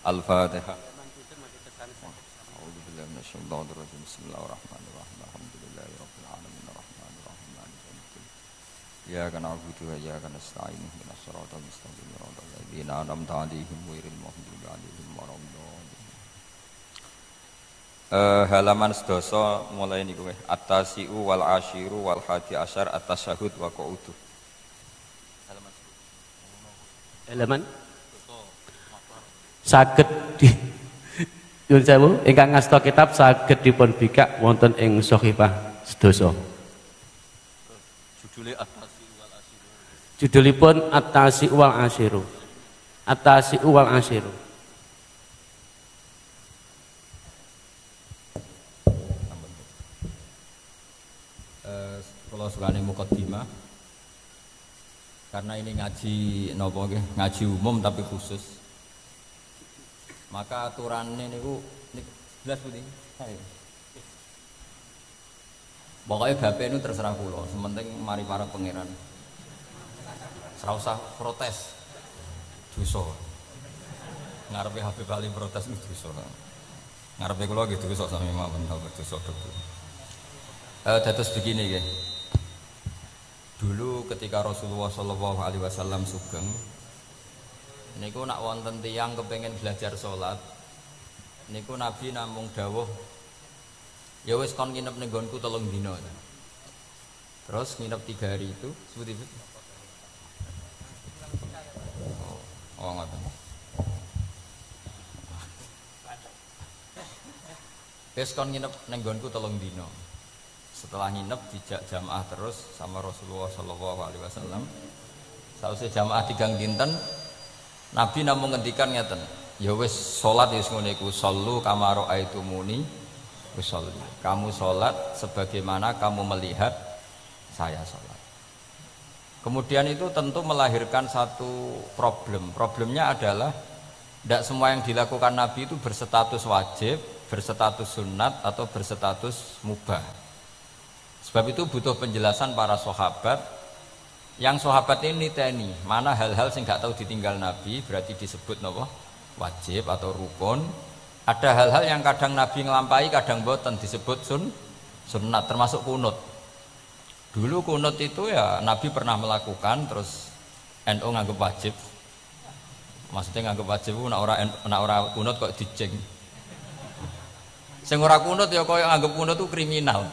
Al-Fatihah. A'udzubillahi minasyaitonir rajim. Bismillahirrahmanirrahim. Alhamdulillahirabbil alamin arrahmanir rahim maliki yaumiddin. Iyyaka na'budu wa iyyaka nasta'in ihdinas siratal mustaqim siratal ladzina an'amta 'alaihim ghairil maghdubi 'alaihim waladdallin. Halaman sedasa mulai niku at-tasi'u wal 'asyiru wal hadi asyar at-tasyahhud wa qu'udu. Halaman saged di Yun sewu ingkang ngasta kitab saged dipun bikak wonten ing Shahifah sedasa. Judule at-tasi'u wal 'asyiru. Judulipun at-tasi'u wal 'asyiru. At-tasi'u wal 'asyiru. Kalau sukane mukaddimah karena ini ngaji napa nggih, ngaji umum tapi khusus. Maka aturannya niku jelas putih. Pokoknya bapak itu terserah kula, sementing mari para pangeran. Ora usah protes. Dosa. Ngarepe Habib Ali protes itu dosa. Ngarepe kula gitu dosa sami mawon dosa betul. Dados begini nggih. Dulu ketika Rasulullah Shallallahu Alaihi Wasallam sugeng, niku nak wonten tiyang kepengen belajar sholat, niku Nabi namung dawuh, ya wis kon nginep ning nggonku 3 dina. Terus nginep 3 hari itu, seperti itu. Oh ngoten. Wis kon nginep ning nggonku 3 dina. Setelah nginep dijak jamaah terus sama Rasulullah Shallallahu Alaihi Wasallam. Sausé jamaah 3 dinten, Nabi namung ngendikan ngeten, ya wis salat wis ngene iku, sallu kama raaitumuni usolli. Kamu salat sebagaimana kamu melihat saya salat. Kemudian itu tentu melahirkan satu problem. Problemnya adalah tidak semua yang dilakukan Nabi itu berstatus wajib, berstatus sunat atau berstatus mubah. Sebab itu butuh penjelasan para sahabat. Yang sahabat ini niteni mana hal-hal sing gak tahu ditinggal Nabi berarti disebut napa wajib atau rukun. Ada hal-hal yang kadang Nabi nglampahi kadang boten disebut sunnat, termasuk kunut. Dulu kunut itu ya Nabi pernah melakukan, terus NU nganggep wajib. Maksudnya nganggep wajib nek ora kunut kok dijeng. Sing ora kunut ya koyo nganggep kunut itu kriminal.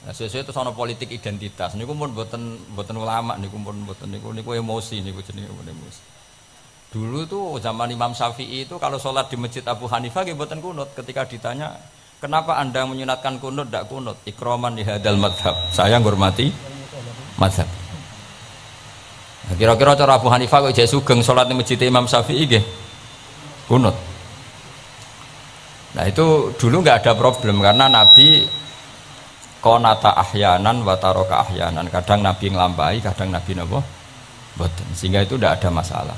Nah, sesuai itu soal politik identitas. Niku pun boten ulama, niku pun boten niku emosi, niku jenenge emosi. Dulu tuh zaman Imam Syafi'i itu kalau sholat di masjid Abu Hanifah nggih boten kunut. Ketika ditanya, kenapa anda menyunatkan kunut, tidak kunut? Ikroman di hadal madhab. Saya menghormati madhab. Nah, kira-kira cara Abu Hanifah kok jadi sugeng sholat di masjid Imam Syafi'i nggih kunut. Nah itu dulu nggak ada problem karena Nabi konata ahyanan wataroka ahyanan, kadang Nabi nglampahi, kadang Nabi napa boten, sehingga itu tidak ada masalah.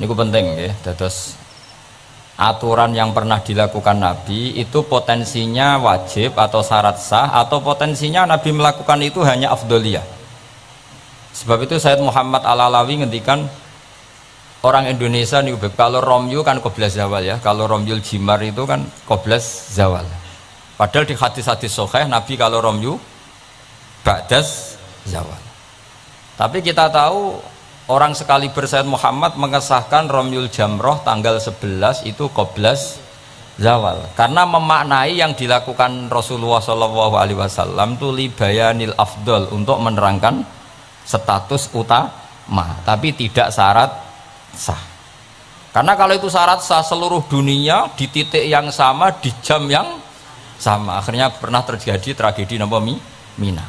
Ini penting ya, terus aturan yang pernah dilakukan Nabi itu potensinya wajib atau syarat sah, atau potensinya Nabi melakukan itu hanya afdoliyah. Sebab itu Sayyid Muhammad Al-Alawi ngendikan orang Indonesia nih, kalau romyu kan qoblas zawal ya, kalau romyul jimar itu kan qoblas zawal. Padahal di hadis-hadis sahih Nabi kalau romyu ba'das zawal. Tapi kita tahu orang sekali Sayyid Muhammad mengesahkan romyul jamroh tanggal 11 itu qoblas zawal. Karena memaknai yang dilakukan Rasulullah SAW itu libayanil afdol, untuk menerangkan status utama, tapi tidak syarat sah. Karena kalau itu syarat sah, seluruh dunia di titik yang sama di jam yang sama, akhirnya pernah terjadi tragedi napa Mina.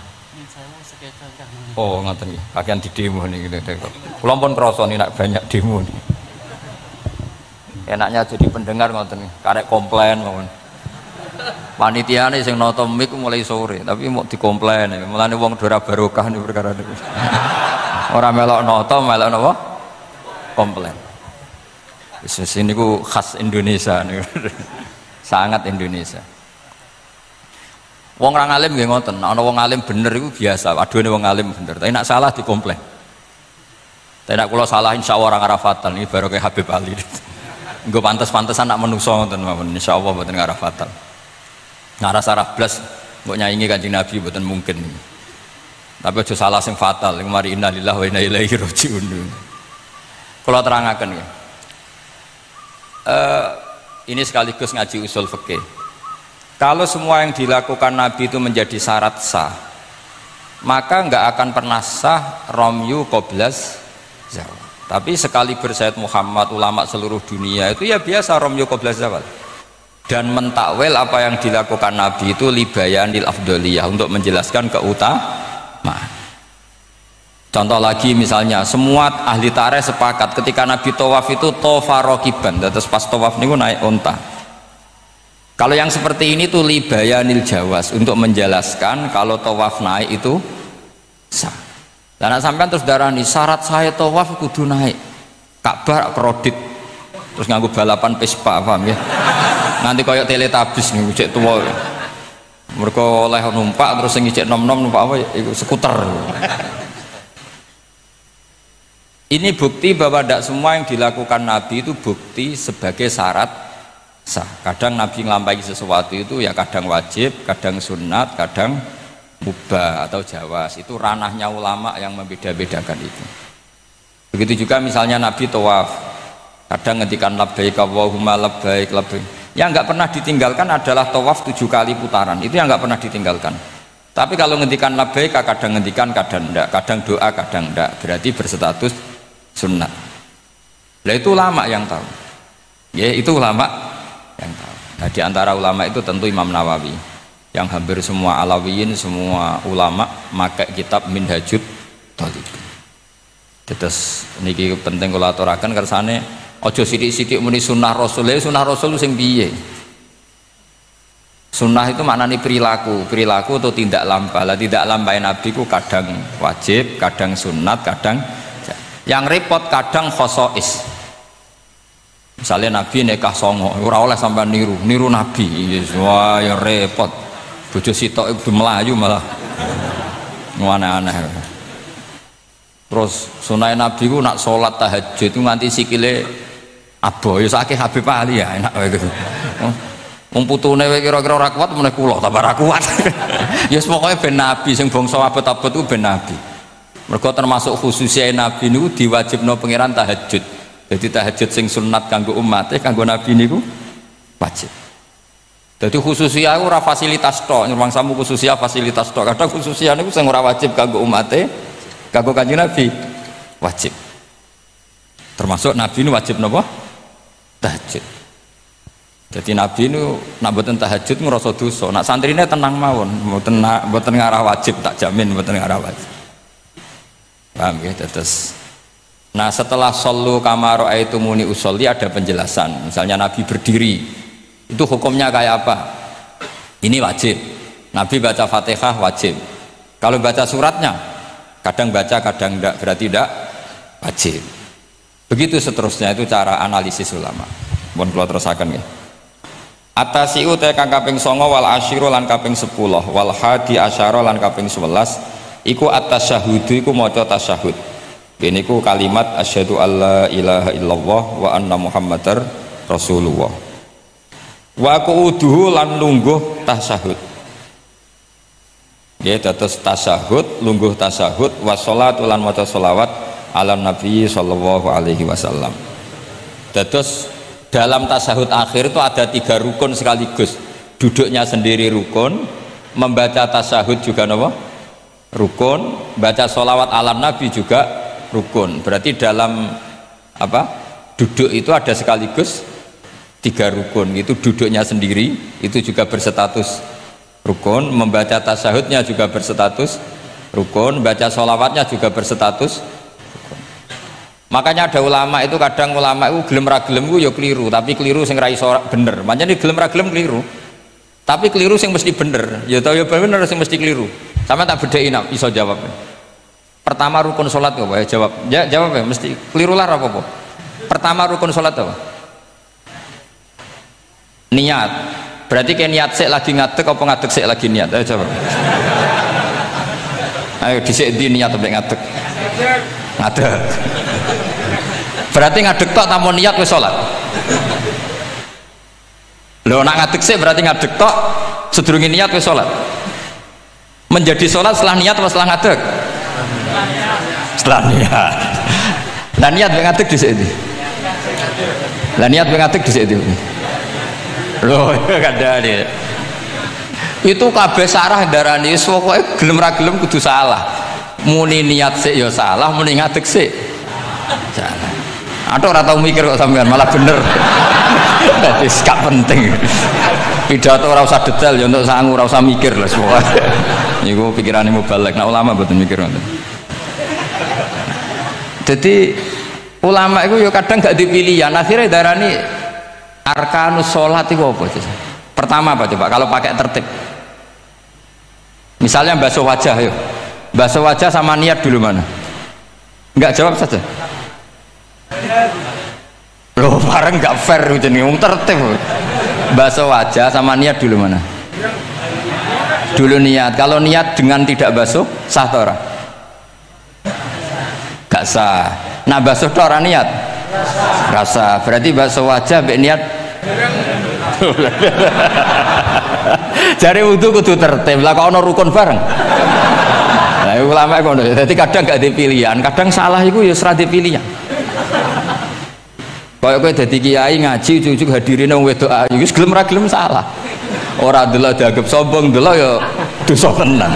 Oh ngoten nggih, kakean di demo nih gitu. Kula pun krasa nih nak banyak demo nih. Enaknya jadi pendengar ngoten nih, karek komplain mawon. Panitiane sing nata mik mulai sore, tapi mau dikomplain. Mulane wong ora barokah nih perkara niku. Ora melok nata, melok napa? Komplain. Wis niku khas Indonesia niku. Sangat Indonesia. Wong orang alim nggih ngoten, ana wong alim bener iku biasa, aduhane wong alim bener, tapi nak salah dikomplain. Tidak kalau salah insya Allah orang Arafatan ini baru kayak Habib Ali. Gue pantas-pantasan nak menungso ngoten mawon. Insya Allah buatan Arafatan. Ngarah-sarah blas mbok nyaingi Kanjeng Nabi buatan mungkin. Tapi aja salah sing fatal. Mari innalillahi wa inna ilaihi rajiun. Kalau terangkan ya. Ini sekaligus ngaji usul fikih. Kalau semua yang dilakukan Nabi itu menjadi syarat sah, maka nggak akan pernah sah romyu qoblas zawal. Tapi sekali bersyahid Muhammad, ulama seluruh dunia itu ya biasa romyu qoblas zawal. Dan mentakwil apa yang dilakukan Nabi itu libayanil afdoliyah, untuk menjelaskan keutamaan. Contoh lagi misalnya, semua ahli tarikh sepakat ketika Nabi tawaf itu tofa rokiban, terus pas tawaf niku naik onta. Kalau yang seperti ini tuh libayanil jawas, untuk menjelaskan kalau tawaf naik itu sah. Dan sampean terus darani syarat saya tawaf kudu naik Ka'bah kredit, terus nganggo balapan Vespa, paham ya? Nanti koyok teletabis nih, cek tua. Mereka oleh numpak terus yang cek nom-nom numpak apa? Itu skuter. Ini bukti bahwa tidak semua yang dilakukan Nabi itu bukti sebagai syarat sah. Kadang Nabi ngelampaui sesuatu itu ya kadang wajib, kadang sunat, kadang mubah atau jawas. Itu ranahnya ulama yang membeda-bedakan itu. Begitu juga misalnya Nabi tawaf, kadang ngendikan labbaik Allahumma labbaik labbaik. Yang nggak pernah ditinggalkan adalah tawaf 7 kali putaran. Itu yang nggak pernah ditinggalkan. Tapi kalau ngendikan labbaik kadang ngendikan, kadang enggak, kadang doa, kadang enggak. Berarti berstatus sunnah. Nah itu ulama yang tahu. Ya itu ulama yang tahu. Nah di antara ulama itu tentu Imam Nawawi, yang hampir semua alawiyin, semua ulama makai kitab Minhajut Thalibin. Terus niki penting kula aturaken kersane aja sithik-sithik muni sunnah Rasul. Sunnah Rasul sing piye? Sunnah itu maknanya perilaku atau tidak lampah. Lah tidak lampah Nabi ku kadang wajib, kadang sunat, kadang yang repot kadang khosois. Misalnya Nabi nikah songo, ora oleh sampai niru Nabi. Wah ya repot. Bojo sitok itu melayu malah aneh-aneh. Terus sunai Nabi ku nak sholat tahajud itu nganti sikile aboh. Ya sakit Habib Ali ya enak gitu. Wong putune kira-kira ora kuat meneh kula tambah ora kuat. Ya pokoke ben Nabi sing bangsa abot-abot ku ben Nabi. Mergo termasuk khususnya Nabi niku diwajibno pangeran tahajud. Jadi tahajud sing sunat kanggo umate, kanggo Nabi niku wajib. Jadi khususnya ora fasilitas tok, nyuwangsamu khususnya fasilitas tok. Kadang khususnya niku sing ora wajib kanggo umate, kanggo Kanjeng Nabi wajib. Termasuk Nabi niku wajib napa? Tahajud. Jadi Nabi niku nak mboten tahajud ngrasa dosa. Nak santrine tenang mawon, mboten ngarah wajib, tak jamin mboten ngarah wajib. Paham ya? Terus nah setelah sallu kama ra'aitumuni usolli ada penjelasan. Misalnya Nabi berdiri itu hukumnya kayak apa? Ini wajib. Nabi baca Fatihah wajib. Kalau baca suratnya kadang baca kadang enggak, berarti enggak wajib. Begitu seterusnya, itu cara analisis ulama. Mohon kula terusaken nggih. Atasiu te kang kaping 9 wal asyiru lan kaping 10 wal hadi asyara lan kaping 11 iku at-tasyahudu iku maca tasyahud. Ini ku kalimat asyhadu alla ilaha illallah wa anna muhammadar rasulullah. Wa qu'uduhu lan lungguh tasyahud. Nggih dados tasyahud, lungguh tasyahud, wa sholatu lan maca sholawat ala nabi sallallahu alaihi wasallam. Dados dalam tasyahud akhir itu ada 3 rukun sekaligus. Duduknya sendiri rukun, membaca tasyahud juga napa? Rukun, baca sholawat alam Nabi juga rukun. Berarti dalam apa duduk itu ada sekaligus 3 rukun. Itu duduknya sendiri itu juga berstatus rukun, membaca tasyahudnya juga berstatus rukun, baca sholawatnya juga berstatus rukun. Makanya ada ulama itu kadang ulama itu gelem ra gelem ku ya keliru, tapi keliru sing ra iso bener. Pancen gelem ra gelem keliru. Tapi keliru sing mesti bener. Ya tau ya bener sing mesti keliru. Sama tak bedai nak iso jawab. Pertama rukun sholat apa ya jawab. Ya jawab ya mesti keliru lah apa? Pertama rukun sholat apa? Niat. Berarti kayak niat sik lagi ngadeg apa ngadeg sik lagi niat? Ayo jawab. Ayo dhisik di niat sampai ngadeg. ngadeg. Berarti ngadeg tok tanpa niat wis salat. Lho nak ngadeg sih berarti ngadeg tok sedurunge niat wis salat. Menjadi salat setelah niat atau setelah ngadeg? Setelah niat. Lah niat mek ngadeg dhisik iki. Lah niat mek ngadeg dhisik iki. Lho kadane. Itu kabeh sarah darani wis pokoke gelem ra gelem kudu salah. Muni niat sik ya salah, muni ngadeg sik salah. Atau ora tau mikir kok sampean malah bener. Dadi gak penting. Pidato ora usah detail ya untuk sangu ora usah mikir lah semua. Niku pikirane mubalek. Nah ulama mboten mikir ngoten. Jadi ulama itu ya kadang gak dipilihan. Akhirnya darani arkanus sholat itu apa? Pertama apa coba? Kalau pakai tertib. Misalnya basuh wajah, yuk. Basuh wajah sama niat dulu mana? Enggak jawab saja. Loh, bareng nggak fair gitu nih, tertib. Basuh wajah sama niat dulu mana? Dulu niat. Kalau niat dengan tidak basuh, sah atau ora? Gak sah. Nah basuh tok ora niat? Rasa. Berarti basuh wajah mbek niat. Jare wudu kudu tertib. Lah kok ana rukun bareng. Nah, ulama ngono. Dadi kadang gak dipilihan, kadang salah iku ya ora dipilihan. Kaya kowe dadi kiai ngaji ujug-ujug hadirin wong wedok ayu wis gelem ra gelem salah. Ora delok dianggap sombong, delok ya dosa tenan.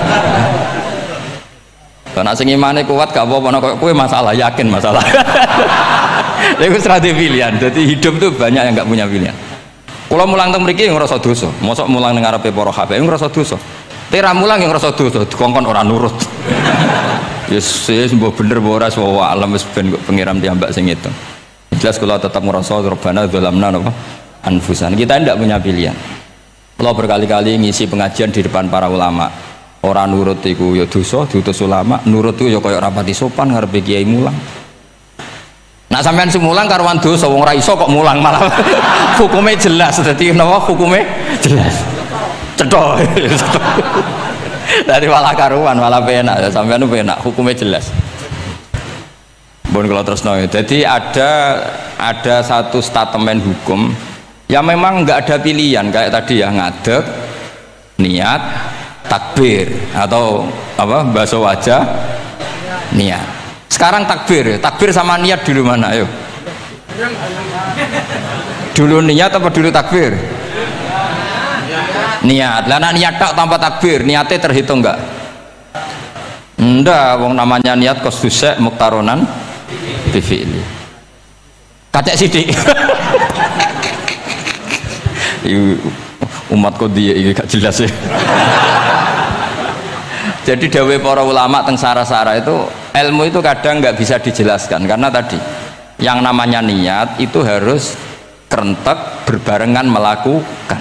Karena sing imane kuat gak apa-apa nek kowe masalah, yakin masalah. Lha wis ra pilihan. Dadi hidup tuh banyak yang gak punya pilihan. Kula mulang teng mriki ngrasa dosa. Mosok mulang ning ngarepe para habaib ngrasa dosa. Tera mulang yang ngrasa dosa, dikongkon ora nurut. Yes, mbok bener mbok ora sawa alam wis ben kok pengiram diambak sing itu. Jelas kalau tetap merasa Rabbana dzalamna napa anfusan. Kita tidak punya pilihan. Kalau berkali-kali ngisi pengajian di depan para ulama, orang nurut iku ya dosa, diutus ulama, nurut itu ya kaya rapati sopan ngarepe kiai mulang. Nak sampean semulang karuan dosa wong ora iso kok mulang malah hukumnya jelas. Dadi napa hukumnya jelas. Cethok. Dari malah karuan malah penak sampean penak hukumnya jelas. Bon kalau terus nol. Jadi ada satu statement hukum yang memang nggak ada pilihan kayak tadi ya ngadeg, niat, takbir atau apa basuh wajah, niat. Sekarang takbir sama niat dulu mana? Ayo. Dulu niat apa dulu takbir? Niat. Lah niat tak tanpa takbir, niatnya terhitung nggak? Ndak, wong namanya niat kosdusek muktaronan bifili kacek sidik. Umat kok dia ini gak jelas ya. Jadi dawe para ulama teng sara-sara itu ilmu itu kadang nggak bisa dijelaskan karena tadi yang namanya niat itu harus kerentek berbarengan melakukan.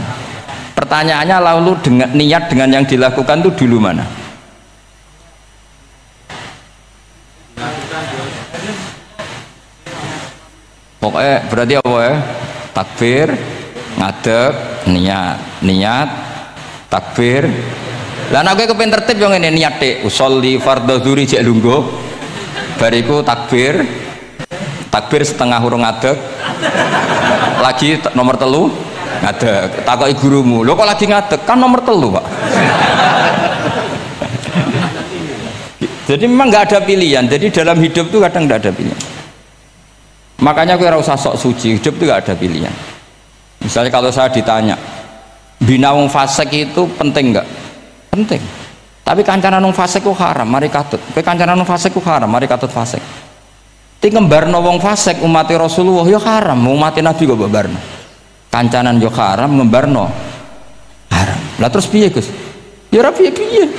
Pertanyaannya lalu dengan niat dengan yang dilakukan itu dulu mana? Pokoknya berarti apa ya? Takbir, ngadeg, niat, takbir. Lah nek kowe kepen tertib yo ngene niat tek, usolli fardhu dzuri jek lungguh. Bariku takbir setengah urung ngadeg. Lagi nomor 3 ngadeg. Takoki gurumu, "Lho kok lagi ngadeg? Kan nomor 3, Pak." Jadi memang nggak ada pilihan. Jadi dalam hidup itu kadang nggak ada pilihan. Makanya gue rasa sok suci, hidup itu gak ada pilihan. Misalnya kalau saya ditanya, bina wong fasik itu penting nggak? Penting. Tapi kancanan wong fasik ku haram, mari katut. Kowe kancanan wong fasik ku haram, mari katut fasik. Ti ngembarno wong fasik umat Rasulullah ya haram, umat Nabi kok mbarno. Kancanan yo haram, ngembarno haram. Lah terus piye, Gus? Ya ora piye-piye.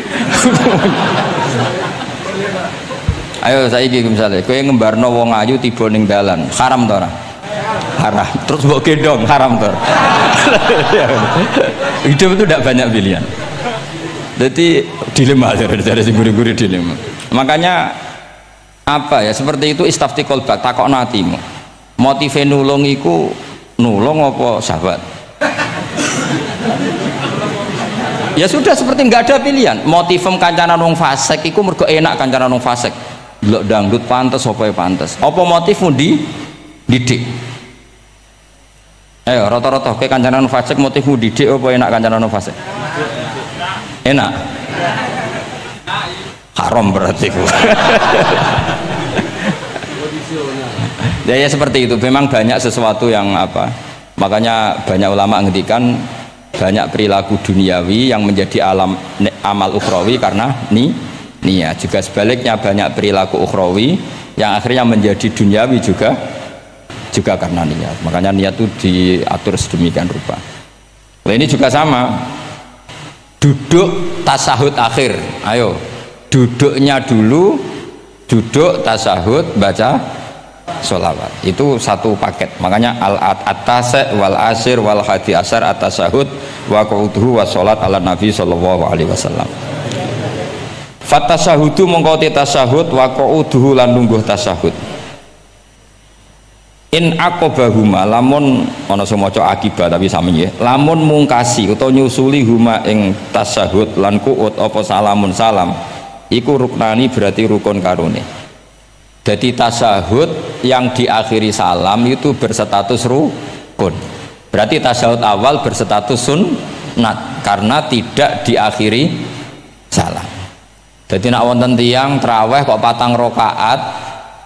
Ayo saiki misalnya kowe ngembarno wong ayu tiba ning dalan, haram ta ora? Haram. Terus mbok gendong, haram ta? Hidup itu tidak banyak pilihan. Jadi dilema dari guru-guru dilema. Makanya apa ya seperti itu istafti qalbak takokno atimu. Motive nulung iku nulung apa sahabat? Ya sudah seperti nggak ada pilihan. Motivem kancanan wong fasik iku mergo enak kancanan wong fasik. delok dangdut pantes apa pantes. Apa motifmu didik? Ayo rata-rata ke kancanan fasik motifmu didik apa enak kancanan fasik? Enak. Haram berarti. Ya seperti itu. Memang banyak sesuatu yang apa? Makanya banyak ulama ngendikan banyak perilaku duniawi yang menjadi amal ukhrawi karena niat. Juga sebaliknya banyak perilaku ukhrawi yang akhirnya menjadi duniawi juga karena niat. Makanya niat itu diatur sedemikian rupa. Nah, ini juga sama. Duduk tasahud akhir. Ayo, duduknya dulu, duduk tasahud baca sholawat. Itu satu paket. Makanya al-atasek wal asir wal hadi asar at-tasahud wa qu'uduhu wa sholat ala nabi sallallahu alaihi wasallam. Fatasahudu mongkoti tasahud wa qu'uduhu lan lungguh tasahud. In aqobahuma lamun ana sing maca akibat tapi sami nggih. Lamun mungkasi utawa nyusuli huma ing tasahud lan qu'ud apa salamun salam iku ruknani berarti rukun karone. Jadi tasahud yang diakhiri salam itu berstatus rukun. Berarti tasahud awal berstatus sunnat karena tidak diakhiri salam. Jadi nak wonten tiyang traweh kok 4 rakaat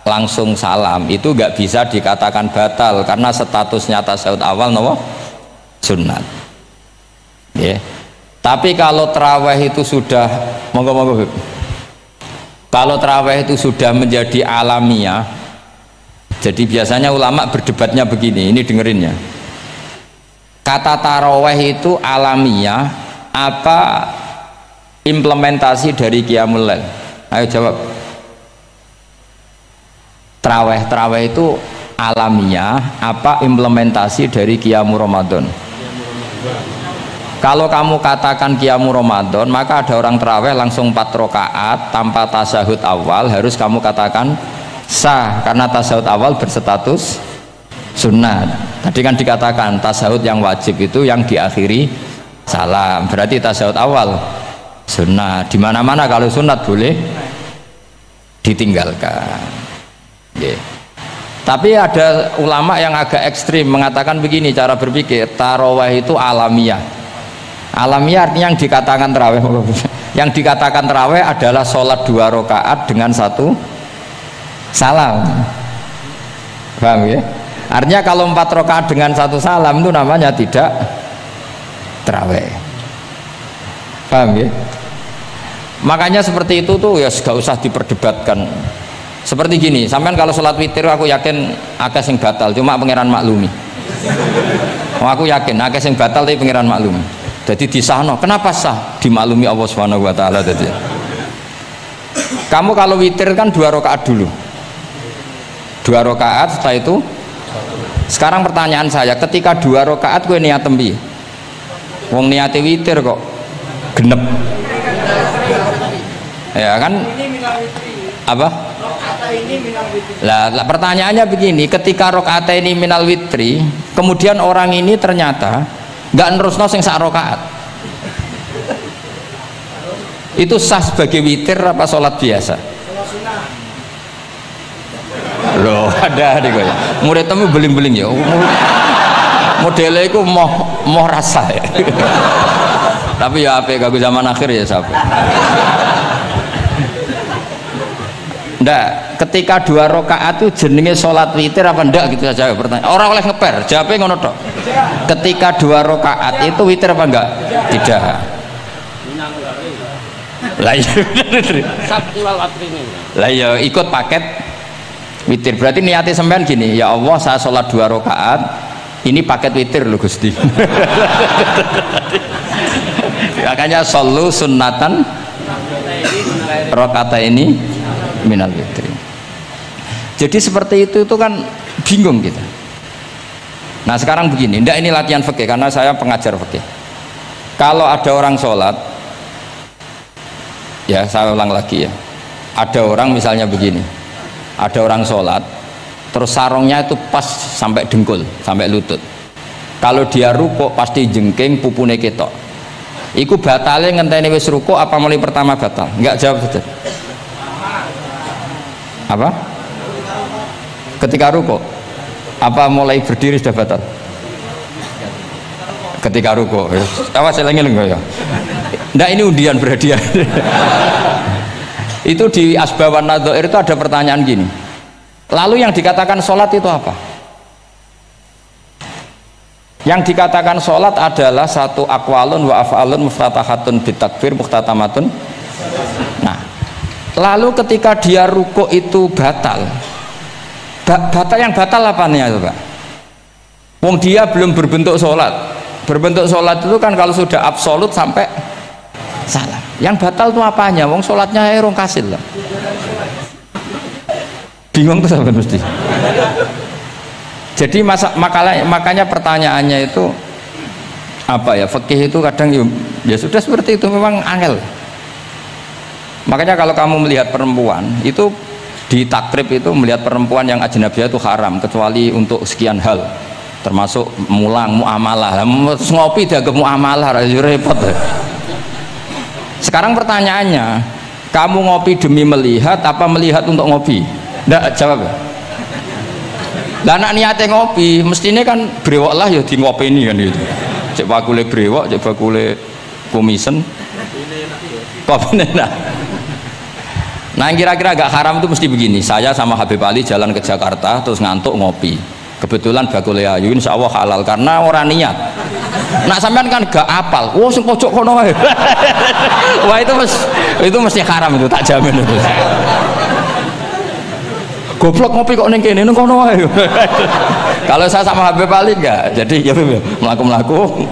langsung salam itu nggak bisa dikatakan batal karena statusnya tasawuf awal nopo sunnat. Tapi kalau tarawih itu sudah kalau tarawih itu sudah menjadi alamiah, jadi biasanya ulama berdebatnya begini, ini dengerinnya. Kata tarawih itu alamiah apa implementasi dari Qiyamul Lail? Ayo jawab. Tarawih itu alamiah apa implementasi dari Qiyamul Ramadan? Kalau kamu katakan Qiyamul Ramadan, maka ada orang tarawih langsung 4 rakaat tanpa tasahud awal, harus kamu katakan sah karena tasahud awal berstatus sunnat. Tadi kan dikatakan tasahud yang wajib itu yang diakhiri salam, berarti tasahud awal sunnat. Di mana-mana kalau sunnat boleh ditinggalkan. Tapi ada ulama yang agak ekstrim mengatakan begini cara berpikir, tarawih itu alamiah. Alamiah artinya yang dikatakan tarawih, yang dikatakan tarawih adalah sholat 2 rakaat dengan 1 salam. Paham ya? Artinya kalau 4 rakaat dengan 1 salam itu namanya tidak tarawih. Paham ya? Makanya seperti itu tuh ya gak usah diperdebatkan. Seperti gini, sampean kalau sholat witir aku yakin akeh sing batal, cuma pangeran maklumi. Aku yakin akeh sing batal tapi pangeran maklumi. Jadi disahno, kenapa sah? Dimaklumi Allah Subhanahu wa taala tadi. Kamu kalau witir kan 2 rakaat dulu. 2 rakaat setelah itu. Sekarang pertanyaan saya, ketika 2 rakaat kowe niat tembi. Wong niate witir kok genep. Ya kan? Apa? Lah pertanyaannya begini, ketika rokaat ini minal witri, kemudian orang ini ternyata nggak nerusno sing sak rokaat, itu sah sebagai witir apa sholat biasa? Loh ada nih gue, murid temu beling-beling ya, modelnya itu mau rasa ya. Tapi ya apa gak zaman akhir ya siapa? Ndak, ketika 2 rakaat itu jenenge sholat witir apa ndak gitu saja pertanyaan. Orang oleh ngeper, jawabnya ngono tok. Ketika 2 rakaat itu witir apa enggak? Tidak. Lah iya ikut paket witir. Berarti niatnya sampean gini, ya Allah saya sholat 2 rakaat, ini paket witir loh Gusti. Makanya shollu sunnatan rakaat ini minal witri. Jadi seperti itu kan bingung kita. Nah sekarang begini, ndak ini latihan fikih karena saya pengajar fikih. Kalau ada orang sholat, ya saya ulang lagi ya, ada orang misalnya begini, ada orang sholat terus sarungnya itu pas sampai dengkul, sampai lutut. Kalau dia rukuk pasti jengking pupune ketok. Iku batalnya ngenteni wis rukuk apa mulai pertama batal? Enggak, jawab saja. Apa? Ketika ruko. Apa mulai berdiri sudah batal? Ketika ruko. Awas eleng-eleng ya. Ndak, ini undian berhadiah. Itu di Asbawan Nadhair itu ada pertanyaan gini. Lalu yang dikatakan sholat itu apa? Yang dikatakan sholat adalah satu akwalun wa af'alun muftatahatun bitakbir muhtatamatun. Nah, lalu ketika dia ruko itu batal. Batal yang batal apanya itu Pak? Wong dia belum berbentuk sholat. Berbentuk sholat itu kan kalau sudah absolut sampai salah. Yang batal itu apanya? Wong sholatnya rong kasil lah. Bingung tuh sampai mesti. Jadi makanya pertanyaannya itu apa ya, fikih itu kadang ya sudah seperti itu, memang angel. Makanya kalau kamu melihat perempuan itu di takrib itu melihat perempuan yang ajnabiyah itu haram kecuali untuk sekian hal, termasuk mulang muamalah. Terus ngopi dia ke muamalah repot. Sekarang pertanyaannya, kamu ngopi demi melihat apa melihat untuk ngopi? Nggak, jawab. Lah anak niate ngopi, mestinya kan brewok lah ya di ngopi ini kan gitu. Cek bakule brewok, cek bakule komisen. Kopi enak. Nah yang kira-kira agak haram itu mesti begini. Saya sama Habib Ali jalan ke Jakarta terus ngantuk ngopi. Kebetulan bakule ayu insya Allah halal karena orang niat. Nak sampean kan gak apal. Wah sing pojok kono wae. Wah itu mesti haram itu, tak jamin itu. Goblok ngopi kok ning kene ning kono wae. Kalau saya sama Habib Ali enggak. Jadi ya mlaku-mlaku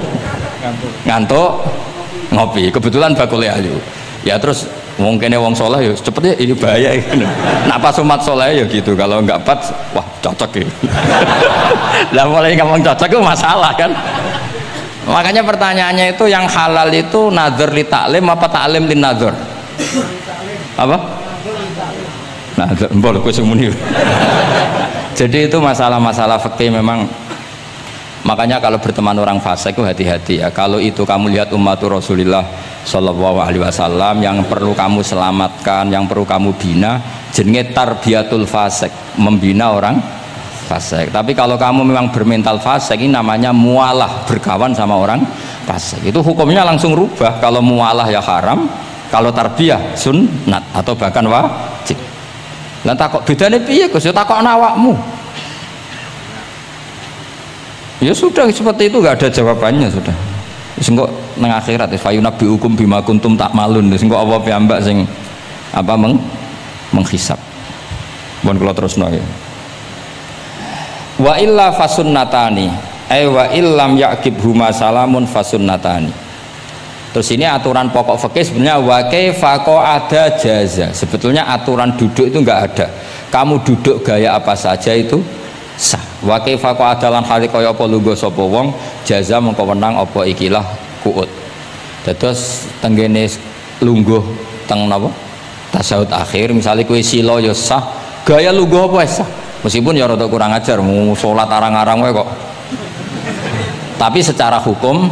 ngantuk ngopi. Kebetulan bakule ayu. Ya terus mungkin wong soleh ya cepet ya, ini bahaya ini. Nak pas umat soleh ya gitu, kalau enggak pas wah cocok ya. Lah mulai ngomong cocok itu masalah kan. Makanya pertanyaannya itu yang halal itu nazar li taklim apa taklim li nazar? Apa? Nah, boleh kusumuni. Jadi itu masalah-masalah fikih memang. Makanya kalau berteman orang fasik itu hati-hati ya. Kalau itu kamu lihat umatur Rasulullah Shallallahu Alaihi Wasallam yang perlu kamu selamatkan, yang perlu kamu bina, jenenge tarbiyatul fasik, membina orang fasik. Tapi kalau kamu memang bermental fasik, ini namanya mualah, berkawan sama orang fasik. Itu hukumnya langsung rubah. Kalau mualah ya haram, kalau tarbiyah sunnat atau bahkan wajib. Lah takok bedane piye Gus? Ya takokno awakmu. Ya sudah seperti itu, nggak ada jawabannya sudah. Sengko nang akhirat fayunabbi hukum bima kuntum tak malun. Sengko apa piyambak sing apa menghisab. Mohon kula terusno ya. Wa illa fasunnatani. Wa illam yaqib huma salamun fasunnatani. Terus ini aturan pokok fikih sebenarnya wa kaifa ada jaza. Sebetulnya aturan duduk itu enggak ada. Kamu duduk gaya apa saja itu sah. Wa kaifa adalan hali kaya apa lungguh sapa wong jaza mengko wenang apa ikilah kuut. Dados tenggene lungguh teng napa? Tasyahud akhir misalnya kowe sila ya sah, gaya lungguh apa sah. Meskipun ya rada kurang ajar mau salat arang-arang wae kok. Tapi secara hukum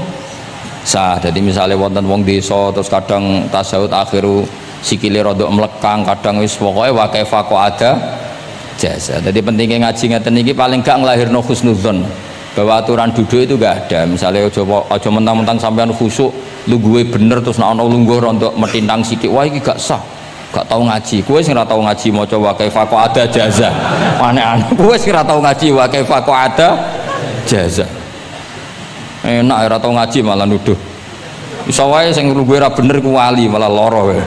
sah. Jadi misalnya wonten wong desa terus kadang tasyahud akhiru sikile rada mlekang, kadang wis pokoke wa kaifa ada jasa. Jadi pentingnya ngaji ngeten iki paling gak nglahirno husnudzon bahwa aturan duduk itu gak ada. Misalnya aja mentang-mentang sampean khusuk lungguhe bener terus nek ana lungguh rontok metintang sithik wah iki gak sah. Gak tau ngaji. Kowe sing ora tau ngaji maca wa kaifa ada jaza. Aneh-aneh. Kowe sing ora tau ngaji wa kaifa ada jaza. Enak ora tau ngaji malah nuduh. Iso wae sing lungguhe ora bener ku wali malah lara wae.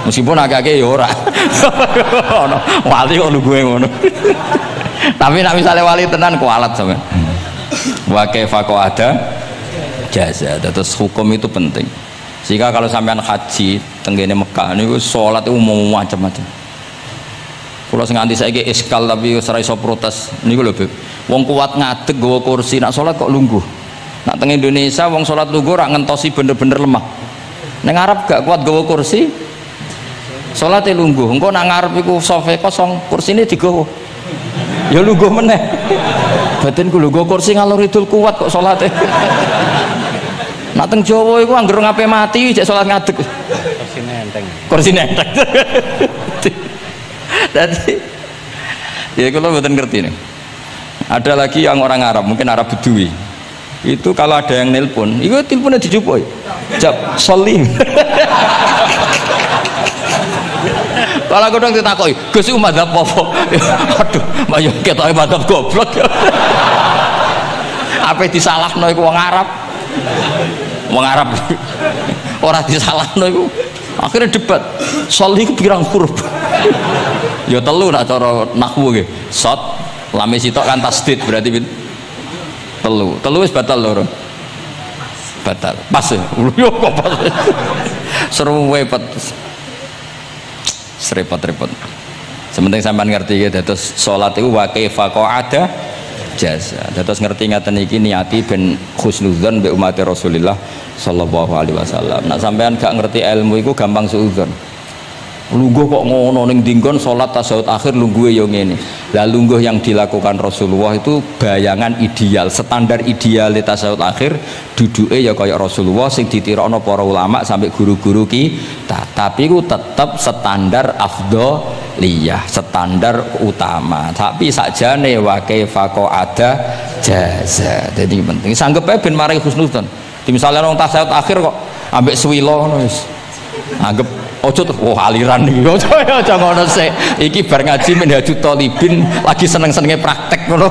Meskipun agak-agak ya ora. Ono wali kok lungguhe ngono. Tapi nek misale wali tenan kualat sampean. Wa kaifa ada jaza. Terus hukum itu penting. Sehingga kalau sampean haji tenggene Mekah niku salat itu umum macam-macam. Kula sing nganti saiki iskal tapi ora iso protes niku lho, Beb. Wong kuat ngadeg nggawa kursi nak salat kok lungguh. Nak teng Indonesia wong salat lungguh ora ngentosi bener-bener lemah. Ning Arab gak kuat nggawa kursi. Salate lungguh. Engko nak ngarep iku sofa kosong, kursine digawa. Ya lungguh meneh. Batinku lho nggawa kursi ngalor idul kuat kok salate. Nak teng Jawa iku anggere ngape mati cek salat ngadeg. Kursine enteng. Kursine enteng. Jadi ya kalau mboten ngerti nih. Ada lagi yang orang Arab, mungkin Arab Bedui. Itu kalau ada yang nelpon, itu teleponnya dijupuk. Jab solim. Kalau aku dong ditakoi, Gus iku madzhab apa? Aduh, mbak yo ketoke madzhab goblok. Apa disalahno iku wong Arab? Wong Arab. Ora disalahno iku. Akhirnya debat. Soli iku pirang huruf? Ya telu nak cara nahwu nggih. Shot lame sitok kan tasdid berarti telu wis batal loro. Batal. Pas ya. Yo kok pas. Seru wepet. Serepot-repot. Sementing sampean ngerti ya dados salat iku wa kaifa qa'ada jasa. Dados ngerti ngaten iki niati ben husnudzon mbek umat Rasulullah sallallahu alaihi wasallam. Nek sampean gak ngerti ilmu iku gampang suudzon. Lungguh kok ngono ning dinggon salat tasyahud akhir lungguhe yo ngene. Lah lungguh yang dilakukan Rasulullah itu bayangan ideal, standar ideal tasyahud akhir duduke ya kaya Rasulullah sing ditirakno para ulama sampai guru-guru kita. Tapi ku tetep standar afdhaliyah, standar utama. Tapi sakjane wa kaifa qa'ada jaza. Jadi penting sanggep ae ben mari husnudzon. Misalnya orang tasyahud akhir kok ambek swilo ngono wis. Anggap ojo tuh, aliran nih, ojo ngono sih. Iki bar ngaji Minhajut Thalibin lagi seneng-senenge praktek ngono.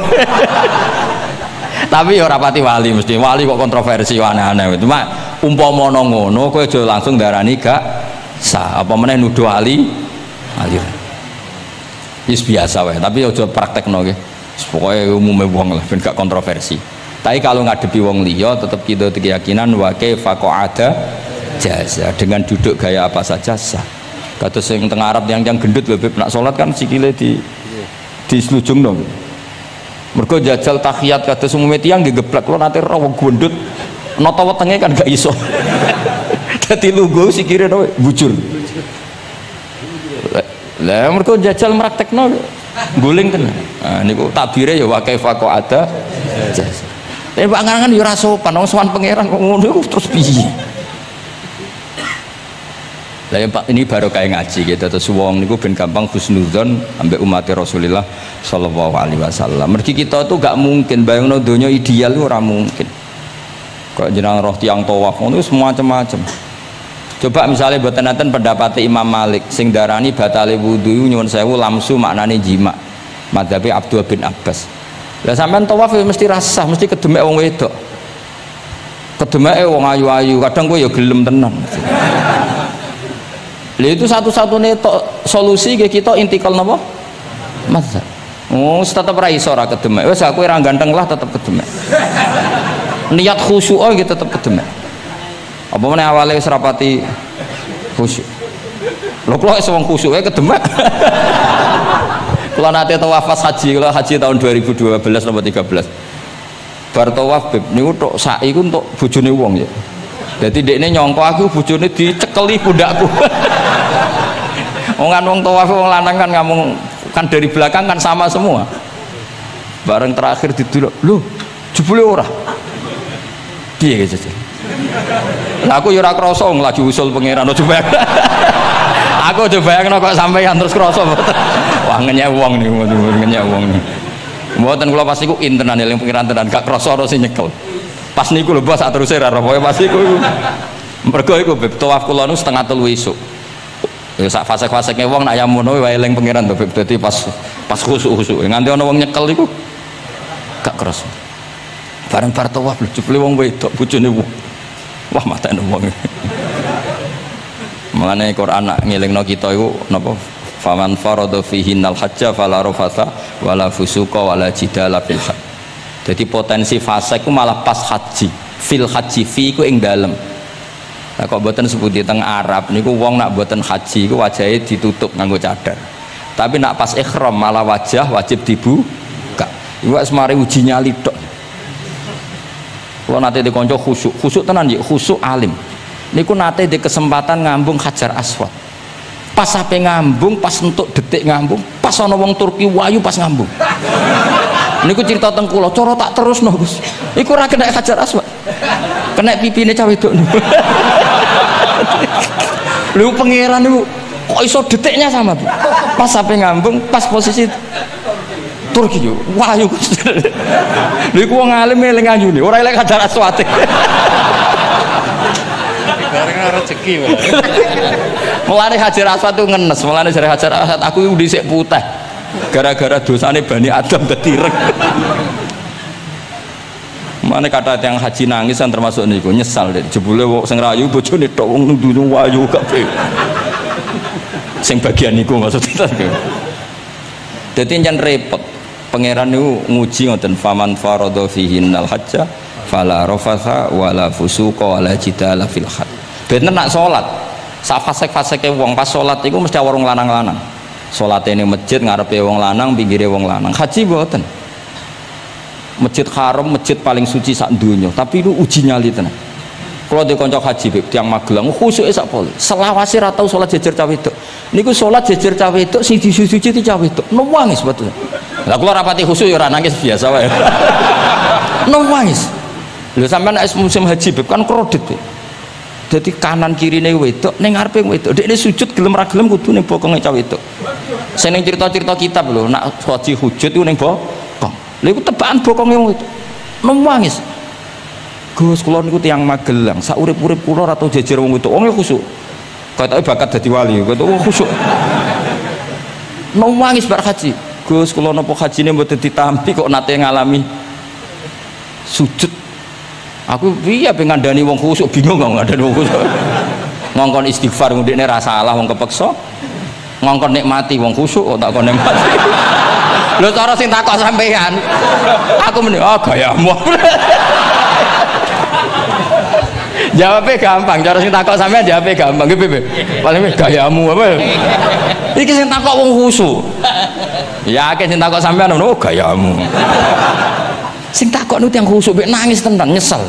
Tapi ya ora pati wali mesti. Wali kok kontroversi aneh-aneh. Cuma umpama ngono kowe aja langsung darani gak sah. Apa meneh nuduh aliran. Wis biasa wae, tapi aja praktekno nggih. Pokoke umume wong lah ben gak kontroversi. Tapi kalau ngadepi wong liya tetep kita keyakinan wa kaifa qa'ada jasa dengan duduk gaya apa saja sah. Kados sing teng Arab yang gendut lho nak salat kan sikile di slujungno. Mergo jajal tahiyat kados umume tiyang nggih geblek kula nate ora wong gendut nata wetenge kan gak iso. Dadi lungguh sikire bujur. Lah mergo jajal praktekno guling tenan. Nah niku takbire ya wa kaifa qa'ada jasa. Tapi Pak Ngangan ya ora sopan wong sowan pangeran kok ngono iku terus piye? Lah ya Pak ini baru kayak ngaji gitu terus wong niku ben gampang husnudzon ambek umat Rasulullah sallallahu alaihi wasallam. Mergi kita tuh gak mungkin bayangno donya ideal ora mungkin. Kok jeneng roh tiyang tawaf ngono semua macam-macam. Coba misalnya mboten enten pendapat Imam Malik sing darani batale wudu nyuwun sewu lamsu maknane jima. Madzhabe Abdul bin Abbas. Lah sampean tawaf mesti rasah, mesti kedemek wong wedok. Kedemeke wong ayu-ayu, kadang kowe ya gelem tenan. Lha itu satu-satunya solusi ke kita intikal napa? Mazhab. Oh, tetep ra iso ra kedemek. Wis aku ora ganteng lah tetep kedemek. Niat khusyuk iki tetep kedemek. Apa meneh awale wis rapati khusyuk. Lho kula wis wong khusyuke kedemek. Kula nate tawaf haji, kula haji tahun 2012 nomor 13. Bar tawaf beb niku tok sak iku entuk bojone wong ya. Jadi dekne nyongko aku bojone dicekeli pundakku. Wong tawaf wong lanang kan ngomong kan dari belakang kan sama semua. Bareng terakhir didelok, lho jebule ora. Piye gitu. Lah aku ya ora krasa lagi usul pangeran coba. Aku coba bayangno kok sampeyan terus krasa mboten. Wah ngenyek wong niku, ngenyek wong niku. Mboten kula pas iku intenan eling pangeran tenan gak krasa ora sing nyekel. Pas niku lho bos sak teruse ra pokoke pas iku. Mergo iku beb tawaf kula nu setengah 3 isuk. Ya sak fase-faseke wong nak yamono wae eling pangeran to beb dadi pas khusuk-khusuk. Nganti ana wong nyekel iku gak kerasa. Bareng bar tawaf lho jebule wong wedok bojone wong. Wah matane wong. Mulane Quran nak ngelingno kita iku napa? Faman farada fihinnal hajja fala rafatha wala fusuqa wala jidala fil hajj. Jadi potensi fase ku malah pas haji. Fil haji fi ku ing dalem. Lah kok mboten sebut teng Arab niku wong nak mboten haji iku wajahe ditutup nganggo cadar. Tapi nak pas ihram malah wajah wajib dibuka. Iku wis mari uji nyali tok. Kulo nate dikonco khusuk tenan nggih, khusuk alim. Niku nate di kesempatan ngambung Hajar Aswad. Pas sampai ngambung, pas entuk detik ngambung, pas ana wong Turki wayu pas ngambung. Niku cerita teng kula, cara tak terusno Gus. Iku ora kena Hajar Aswad. Kena pipine cah wedok niku. Lho pangeran niku Kok iso detiknya sama Bu? Pas sampai ngambung, pas posisi Turki yo. Wah yo. Lha iku wong alim eling ayune, ora eling Hajar Aswad. Bareng rezeki wae. Mulane Hajar Aswad itu ngenes, mulane jare Hajar Aswad aku iku dhisik putih. Gara-gara dosane Bani Adam dadi ireng. Mane kata yang haji nangis kan termasuk niku nyesal deh. Jebule wong sing rayu bojone tok wong nuduh wayu kabeh. Sing bagian niku maksudnya. Dadi njan repot. Pangeran niku nguji ngoten faman faradha fihinnal hajja fala rafatha wala fusuqa wala jidala fil hajj. Bener nak salat. Sak fasek-faseke wong pas salat iku mesti warung lanang-lanang. Salate ning masjid ngarepe wong lanang, pinggire wong lanang. Haji mboten. Masjid Haram, masjid paling suci sak donya, tapi itu uji nyali tenan. Kalau di kanca haji tiang Magelang khusuke sak pol. Selawase ra tau salat jejer cah wedok. Niku salat jejer cah wedok sing disuci cah wedok. Nangis betul. Lah kula rapati khusyuk ya ora nangis biasa wae. Nangis. Lho sampean nek musim haji kan kredit. Dadi kanan kirine wedok ning ngarepe wedok. Dekne sujud gelem ra gelem kudu ning bokonge cah wedok. Sing ning cerita-cerita kitab lho, nak haji hujud iku ning bokong. Lha iku tebakan bokonge wong wedok. Nangis. Gus kula niku tiyang Magelang, sak urip-urip kula ora tau jejer wong wedok. Wong khusyuk. Katoke bakat dadi wali, katoke wong khusyuk. Nangis bar haji. Gus kula napa hajine mboten ditampi kok nate ngalami sujud. Aku piye ben ngandani wong khusyuk bingung kok ngandani wong khusyuk. Ngongkon istighfar ndekne ra salah wong kepeksa. Ngongkon nikmati wong khusyuk kok tak kon nikmati. Lho cara sing takok sampean. Aku meni gayamu. Jawabnya gampang, cara sing takok sampean jawabnya gampang. Nggih piye? Paling gayamu apa? Iki sing takok wong khusyuk. Yakin sing takok sampean ngono gayamu. Sing takok niku tiyang khusyuk mek nangis tenan nyesel.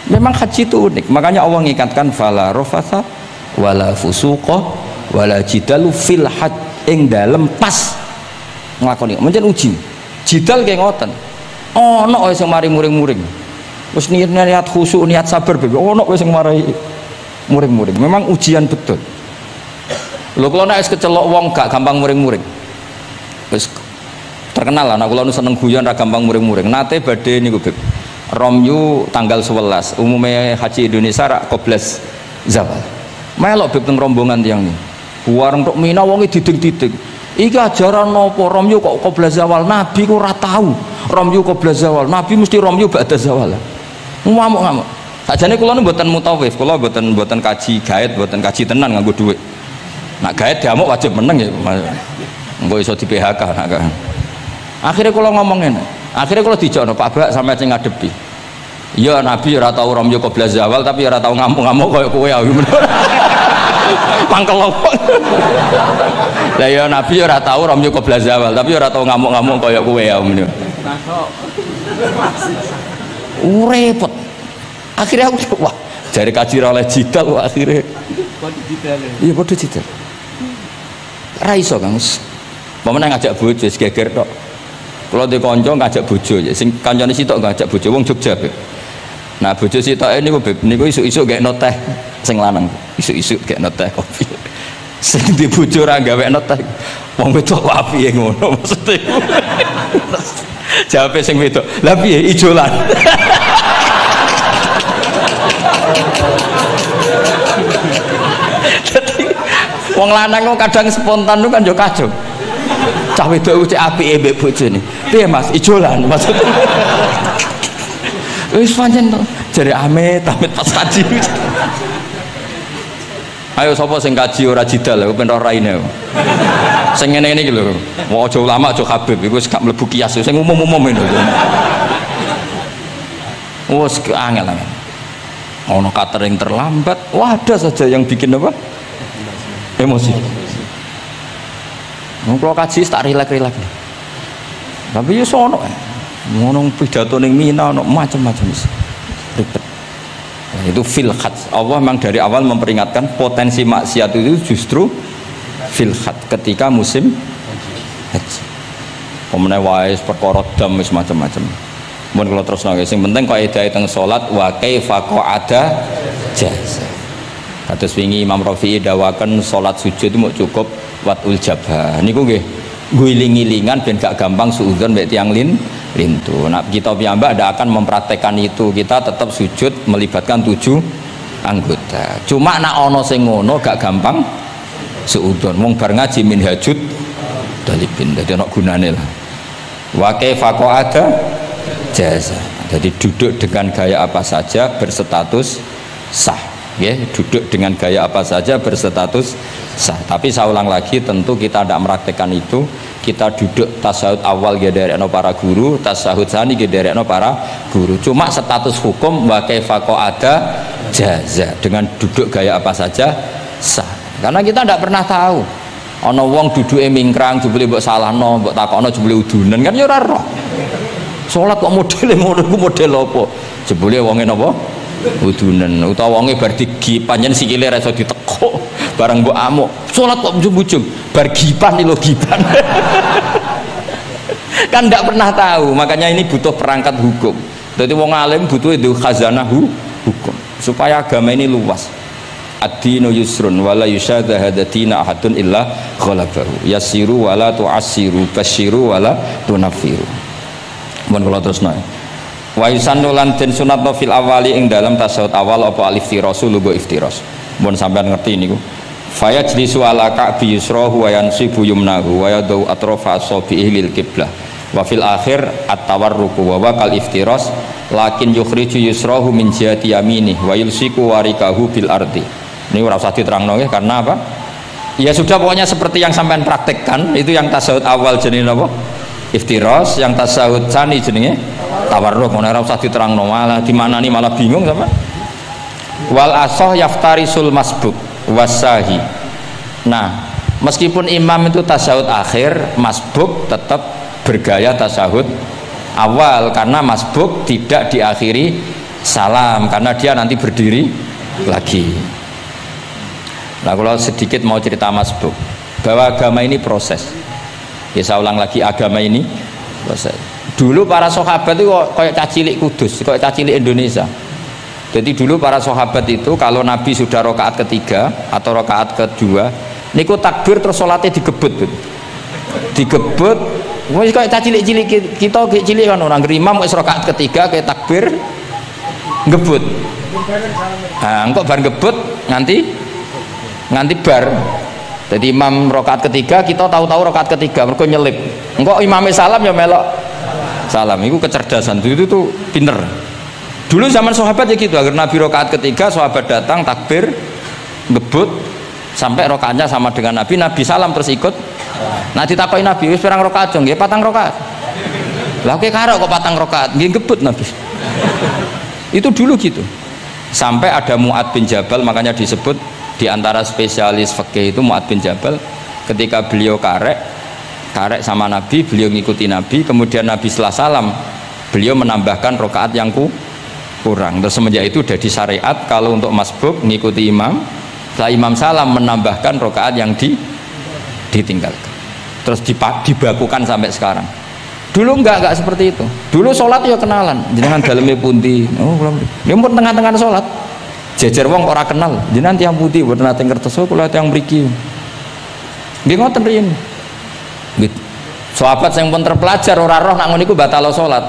Memang haji itu unik, makanya Allah ngikatkan fala rafatha wala fusuqa wala jidalu fil hajj ing dalem pas nglakoni. Mencen uji. Jidal kayak ngoten. Ono wae sing mari muring-muring. Wis niat khusyuk, niat sabar bebe. Ono wae sing mari muring-muring. Memang ujian betul. Lho kula nek kecelok wong gak gampang muring-muring. Wis terkenal lah nek kula seneng guyon ra gampang muring-muring. Nate badhe niku Beb. Romyu tanggal 11. Umume haji Indonesia rak koblas zawal. Melok Beb teng rombongan tiyang niku. Warung tok Mina wonge diding-diding. Iki ajaran napa Romyu kok koblas zawal? Nabi ku ora tahu. Romyu koblas zawal. Nabi mesti Romyu ba'da zawal. Ngamuk-ngamuk. Sajane kula niku mboten mutawif, kula mboten kaji gaet, mboten kaji tenan nganggo dhuwit. Nak gaet diamuk wajib meneng ya. Engko iso di PHK nak kan. Akhirnya kula ngomong ngene. Akhirnya kula dijokno Pak Bak sampe sing ngadepi. Ya Nabi ora tau Romyu qobla zawal tapi ora tau ngamuk-ngamuk koyo kowe ya. Mangkel opo. Lah ya Nabi ora tau Romyu qobla zawal tapi ora tau ngamuk-ngamuk koyo kowe ya. Repot. Akhirnya aku wah, jare kaji oleh jidal akhirnya. Padha jidal. Iya padha jidal. Ra iso Kang. Pemene ngajak bojo geger tok. Kula de kanca ngajak bojo ya sing kancane sitok ngajak bojo wong Jogja. Nah bojo sitoke niku Beb niku isuk-isuk gekno teh sing lanang. Isuk-isuk gekno teh kopi. Sing di bojo ora gawekno teh. Wong wedok apike ngono maksude. Jawabe sing wedok. Lah piye ijolan. Wong lanang kok kadang spontan itu kan yo kacau. Cah wedok cek apike mbek bojone. Piye Mas? Ijolan maksudnya. Wis pancen to. Jare amit pas kaji. Ayo sapa sing kaji ora jidal ben ora raine. Sing ngene iki lho. Wong aja ulama aja Habib iku wis gak mlebu kias sing umum-umum lho. Wes angel. Ono catering terlambat. Wah, ada saja yang bikin apa? Emosi. Kalau kaji tak rilek-rilek. Tapi ya sono. Ngono pidato ning Mina ono macam-macam ribet. Nah, itu fil hajj. Allah memang dari awal memperingatkan potensi maksiat itu justru fil hajj ketika musim haji. Pemene wae perkara dam wis macam-macam. Mun kula terusno sing penting kaidah teng salat wa kaifa qa'ada jasa. Kados wingi Imam Rafi'i dawaken salat sujud itu mau cukup watul jabah. Niku nggih guling-gilingan ben gak gampang suudzon mbek tiyang lintu. Nah, kita piyambak ndak akan mempraktekkan itu. Kita tetap sujud melibatkan 7 anggota. Cuma nak ono sing ngono gak gampang suudzon. Wong bar ngaji minhajud dalibin. Dadi ono gunane lah. Wa kaifa qa'ada jaza. Jadi duduk dengan gaya apa saja berstatus sah. Ya, duduk dengan gaya apa saja berstatus sah. Tapi saya ulang lagi, tentu kita tidak meraktekkan itu. Kita duduk tasahud awal gederekno para guru, tasahud sani gederekno para guru. Cuma status hukum wa kaifa qa'ada jaza, dengan duduk gaya apa saja sah. Karena kita tidak pernah tahu. Ana wong duduke mingkrang jebule mbok salahno, mbok takokno jebule udunen kan ya ora roh. Salat kok modele ngono ku model apa? Jebule wonge napa? Udunen utawa wonge bar digipan yen sikile ra iso ditekuk barang mbok amuk salat kok ujug-ujug bar gipan lho gipan. Kan ndak pernah tahu, makanya ini butuh perangkat hukum. Jadi wong alim butuh itu khazanah hukum supaya agama ini luas. Ad-dinu yusrun wala yusyadha hadatina ahadun illa ghalabahu yasiru wala tu'assiru basyiru wala tunafiru. Mun kula terusno wa yusannu lan den sunatno fil awali ing dalam tasawuf awal apa al-iftirasu lugo iftiras. Mun sampean ngerti niku. Fayajlisu ala ka'bi yusrahu wa yansibu yumnahu wa yadau atrafa asabihi lil qiblah. Wa fil akhir at-tawarruku wa kal iftiras lakin yukhriju yusrahu min jihati yamini wa yulsiku warikahu bil ardi. Ini ora usah diterangno nggih karena apa? Ya sudah pokoknya seperti yang sampean praktekkan itu yang tasawuf awal jenenge napa? Iftiras, yang tasawuf tsani jenenge tawarruk. Ora usah diterangno malah dimanani malah bingung sama. Wal asah yaftarisul masbuk wasahi. Nah, meskipun imam itu tasawuf akhir, masbuk tetap bergaya tasawuf awal karena masbuk tidak diakhiri salam karena dia nanti berdiri lagi. Nah, kalau sedikit mau cerita masbuk bahwa agama ini proses. Ya saya ulang lagi, agama ini proses. Dulu para sahabat itu kayak cacilik Kudus, kayak cacilik Indonesia. Jadi dulu para sahabat itu kalau Nabi sudah rakaat ketiga atau rakaat kedua, niku takbir terus sholatnya digebut, digebut. Wis kayak cacilik-cilik kita cilik kan orang imam wis rakaat ketiga kayak takbir ngebut. Nah, engkau bar ngebut nganti bar. Jadi imam rakaat ketiga kita tahu-tahu rakaat ketiga mergo nyelip. Engkau imamnya salam ya melok salam. Itu kecerdasan itu tuh pinter. Dulu zaman sahabat ya gitu, agar Nabi rakaat ketiga sahabat datang takbir ngebut sampai rakaatnya sama dengan Nabi, Nabi salam terus ikut. Nah ditakoki Nabi wis pirang rakaat jong nggih 4 rakaat. Lah oke karo kok 4 rakaat nggih ngebut Nabi. Itu dulu gitu. Sampai ada Mu'ad bin Jabal, makanya disebut di antara spesialis fikih itu Mu'ad bin Jabal, ketika beliau karek sama Nabi, beliau ngikuti Nabi, kemudian Nabi setelah salam beliau menambahkan rakaat yang kurang. Terus semenjak itu udah di syariat kalau untuk masbuk ngikuti imam, setelah imam salam menambahkan rakaat yang ditinggalkan. Terus dibakukan sampai sekarang. Dulu enggak seperti itu. Dulu sholat ya kenalan, jenengan daleme pundi. Oh, ya pun tengah-tengah sholat. Jejer wong ora kenal, jenengan tiyang pundi mboten nate ngertos kula tiyang mriki. Nggih ngoten riyen. Nggih. Sahabat yang pun terpelajar ora roh nak ngono iku batalo sholat.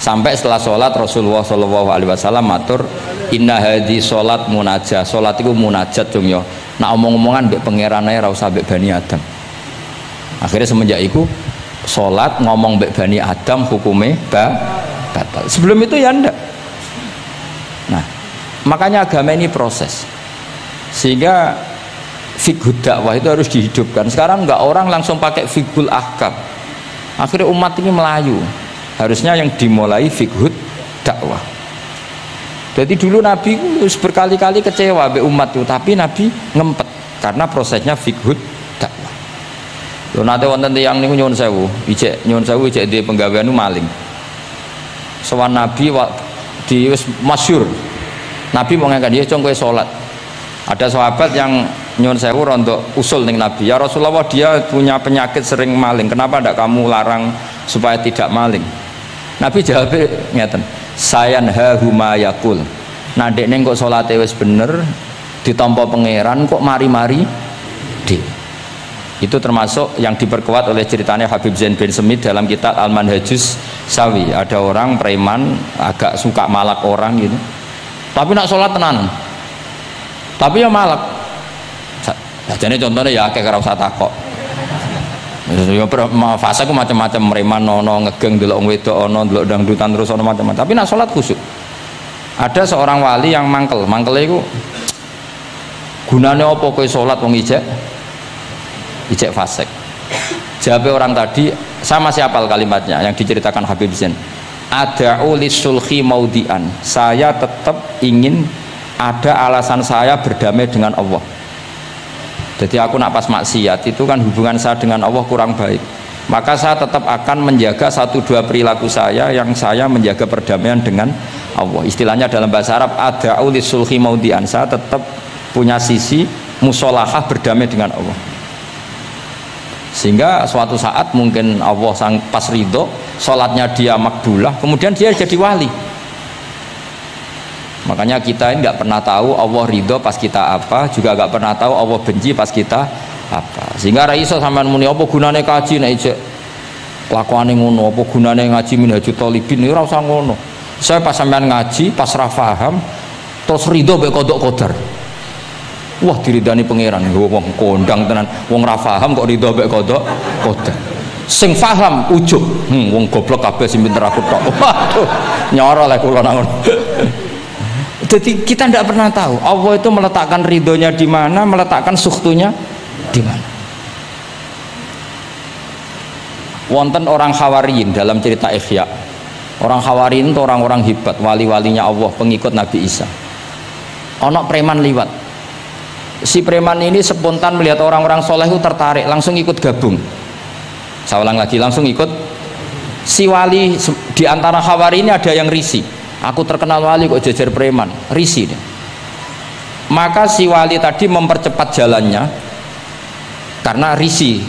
Sampai setelah sholat Rasulullah SAW matur inna hadhi sholat munajah. Sholat itu munajat dong ya. Nak omong-omongan mbek pangeran ae ora usah mbek Bani Adam. Akhirnya semenjak itu sholat ngomong mbek Bani Adam hukumnya batal. Sebelum itu ya ndak. Nah, makanya agama ini proses. Sehingga fiqhud dakwah itu harus dihidupkan. Sekarang enggak orang langsung pakai fiqhul ahkam. Akhirnya umat ini melayu. Harusnya yang dimulai fiqhud dakwah. Jadi dulu Nabi berkali-kali kecewa be umat itu, tapi Nabi ngempet karena prosesnya fiqhud dakwah. Lho nate wonten tiyang niku nyuwun sewu, ijek di penggawean maling. Sowan Nabi di wis masyhur. Nabi mau ngangkat dia kowe salat. Ada sahabat yang nyuwun sewu rontok usul ning Nabi, ya Rasulullah dia punya penyakit sering maling, kenapa ndak kamu larang supaya tidak maling? Nabi jawabnya ngeten, sayanha huma yakul. Nah dekne kok salate wis bener, ditampa pangeran kok mari-mari di. Itu termasuk yang diperkuat oleh ceritanya Habib Zain bin Semit dalam kitab Al-Manhajus Sawi. Ada orang preman agak suka malak orang gitu, tapi nak sholat tenanan, tapi ya malak. Jadi contohnya ya kayak kira usah takok. Ya fase ku macam-macam, preman ono ngegeng delok wedok ono, delok dangdutan terus ono macam-macam. Tapi nak sholat khusyuk. Ada seorang wali yang mangkel itu gunanya apa kowe sholat wong ijek fasik. Jawab orang tadi, sama siapal kalimatnya yang diceritakan Habib Zain. Ada'u lisulhi maudian, saya tetap ingin ada alasan saya berdamai dengan Allah. Jadi aku nak pas maksiat itu kan hubungan saya dengan Allah kurang baik, maka saya tetap akan menjaga 1-2 perilaku saya yang saya menjaga perdamaian dengan Allah. Istilahnya dalam bahasa Arab ada'u lisulhi maudian, saya tetap punya sisi musolahah berdamai dengan Allah, sehingga suatu saat mungkin Allah sang pas ridho, sholatnya dia makbulah, kemudian dia jadi wali. Makanya kita ini nggak pernah tahu Allah ridho pas kita apa, juga nggak pernah tahu Allah benci pas kita apa. Sehingga raiso sampean muni apa gunane kaji nek ijek lakuane ngono, apa gunane ngaji Minhajul Thalibin, ora usah ngono. Saya pas sampean ngaji pas ra paham terus ridho mek kodok kodar. Wah diridani pangeran, wong kondang tenan, wong ra paham kok ridho mek kodok kodar. Sing paham ujug, wong goblok kabeh sing pinter aku tok. Waduh, nyoro lek kula nang ngono. Jadi kita tidak pernah tahu Allah itu meletakkan ridhonya di mana, meletakkan sukhtunya di mana. Wonten orang Hawariyin dalam cerita Ihya. Orang Hawariyin itu orang-orang hebat, wali-walinya Allah, pengikut Nabi Isa. Ono preman liwat. Si preman ini spontan melihat orang-orang soleh itu tertarik, langsung ikut gabung. Saya ulang lagi, langsung ikut. Si wali di antara Hawariyin ini ada yang risih. Aku terkenal wali kok jejer preman, risih deh. Maka si wali tadi mempercepat jalannya karena risih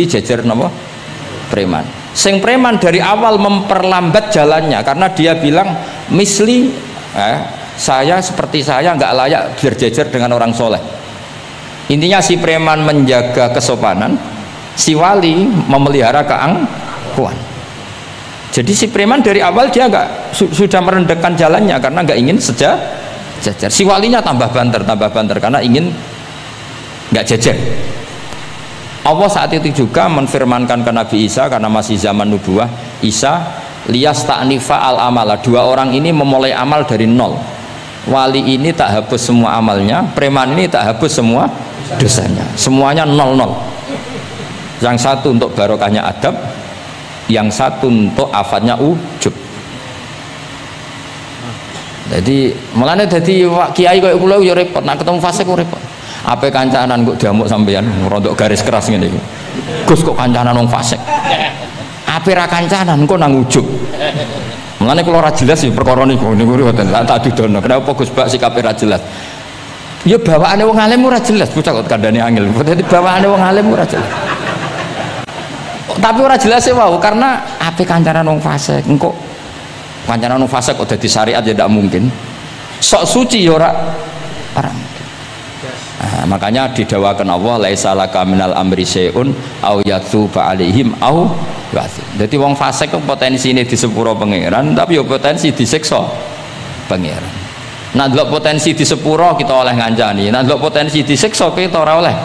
jejer nama preman. Sing preman dari awal memperlambat jalannya karena dia bilang misli saya seperti saya nggak layak berjejer dengan orang soleh. Intinya si preman menjaga kesopanan, si wali memelihara keangkuhan. Jadi si preman dari awal dia sudah merendekkan jalannya karena nggak ingin sejajar. Si walinya tambah banter karena ingin nggak jajar. Allah saat itu juga menfirmankan ke Nabi Isa karena masih zaman nubuah, Isa liyas ta'nifa al amala, 2 orang ini memulai amal dari nol. Wali ini tak hapus semua amalnya, preman ini tak hapus semua dosanya, semuanya 0. Yang satu untuk barokahnya adab, yang satu untuk afatnya ujub. Jadi mulane dadi kiai koyo kula yo repot, nak ketemu fase kok repot. Ape kancanan kok diamuk sampean rontok garis keras ngene iki. Gus kok kancanan wong fasik. Ape ra kancanan kok nang ujub. Mulane kula ora jelas ya perkara niku mboten tak dudono. Kenapa Gus Bak sikape ra jelas? Ya bawaane wong alim ora jelas, bocah kok kandhane angel. Dadi bawaane wong alim ora jelas. Tapi ora jelas ya wow, karena ape kancanan wong fasik engko kancanan wong fasik kok dadi syariat ya ndak mungkin. Sok suci ya ora makanya didawakan Allah laisa laka minal amri syai'un au yatsuba alaihim au ya'dzib. Dadi wong fasik kok potensine di sepuro pangeran tapi ya potensi disiksa pangeran. Nah delok potensi di sepuro kita oleh ngancani, nah delok potensi disiksa kita ora oleh.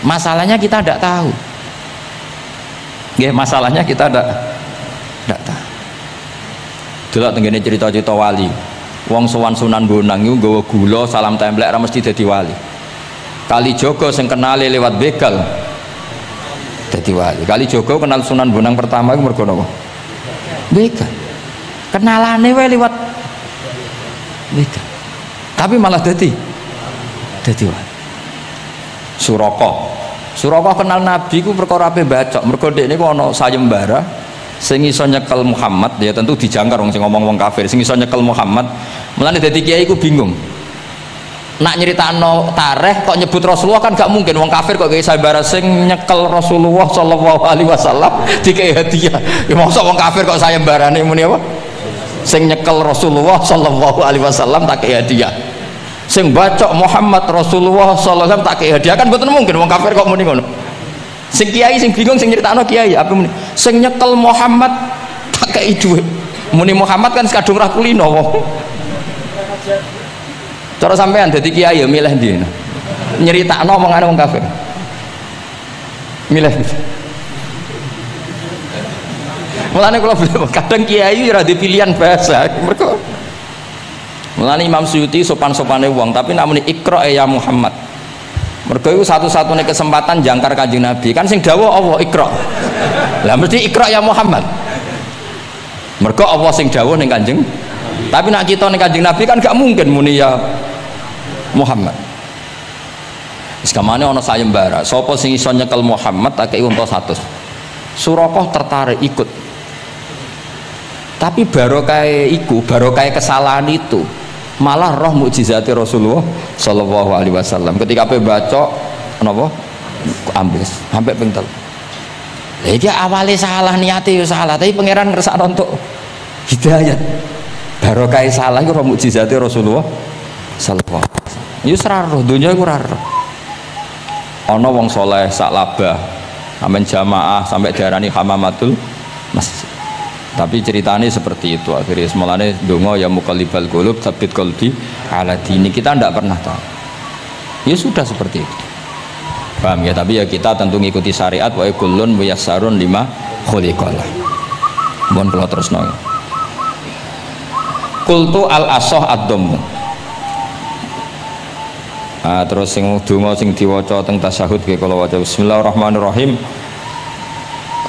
Masalahnya kita ndak tahu. Nggih, masalahnya kita ndak tahu. Delok tengene cerita-cerita wali. Wong sowan Sunan Bonang iku nggawa gula salam templek ra mesti dadi wali. Kalijogo sing kenale lewat begal dadi wali. Kalijogo kenal Sunan Bonang pertama iku mergo napa? Begal. Kenalane wae lewat begal. Tapi malah dadi wali. Suraka kenal Nabi ku perkara ape bacok. Mergo dekne ku ana sayembara sing iso nyekel Muhammad, ya tentu dijangkar wong sing ngomong wong kafir, sing iso nyekel Muhammad. Mulane dadi kiai ku bingung. Nak nyeritakno tarikh kok nyebut Rasulullah kan gak mungkin, wong kafir kok kiai sayembara sing nyekel Rasulullah sallallahu alaihi wasallam dikei hadiah. Ya mosok wong kafir kok sayembarane muni apa? Sing nyekel Rasulullah sallallahu alaihi wasallam tak kei hadiah. Sing bacok Muhammad Rasulullah sallallahu alaihi wasallam tak kei hadiah kan mboten mungkin wong kafir kok muni ngono. Sing kiai sing bingung sing nyritakno kiai apa muni sing nyekel Muhammad tak kei dhuwit. Muni Muhammad kan kadung ra kulino wong. Cara sampean dadi kiai ya milih ndi? Nyritakno omongane wong kafir. Milih. Mulane kula kadang kiai ora di pilihan bahasa. Mergo mulane Imam Suyuti sopan-sopane wong, tapi namune Iqra ya Muhammad. Mergo iku satu-satunya kesempatan jangkar Kanjeng Nabi. Kan sing dawuh Allah Iqra. Lah mesti Iqra ya Muhammad. Mergo Allah sing dawuh ning Kanjeng. Tapi nak kita ning Kanjeng Nabi kan gak mungkin muni ya Muhammad. Wis kamane ana sayembara, sapa sing iso nyekel Muhammad tak kei unta 100. Surakoh tertarik ikut. Tapi barokah iku, barokah kesalahan itu malah roh mukjizati Rasulullah sallallahu alaihi wasallam. Ketika ape baca napa ambles sampai ping 3. Lah iki awale salah niate ya salah, tapi pangeran ngersakno untuk hidayat. Barokah salah iku roh mukjizati Rasulullah sallallahu alaihi wasallam. Ya ora roh donya iku ora roh. Ana wong saleh sak labah sampean jamaah sampai diarani hamamatul masjid. Tapi ceritanya seperti itu akhirnya semalane dongo ya muqallibal qulub tsabbit qalbi ala dini. Kita tidak pernah tahu ya sudah seperti itu, paham ya? Tapi ya kita tentu ngikuti syariat wa kullun muyassarun lima khuliqalah. Mohon kula terusno. Qultu al asah ad-dhamm. Terus sing donga sing diwaca teng tasyahud nggih kula waca bismillahirrahmanirrahim.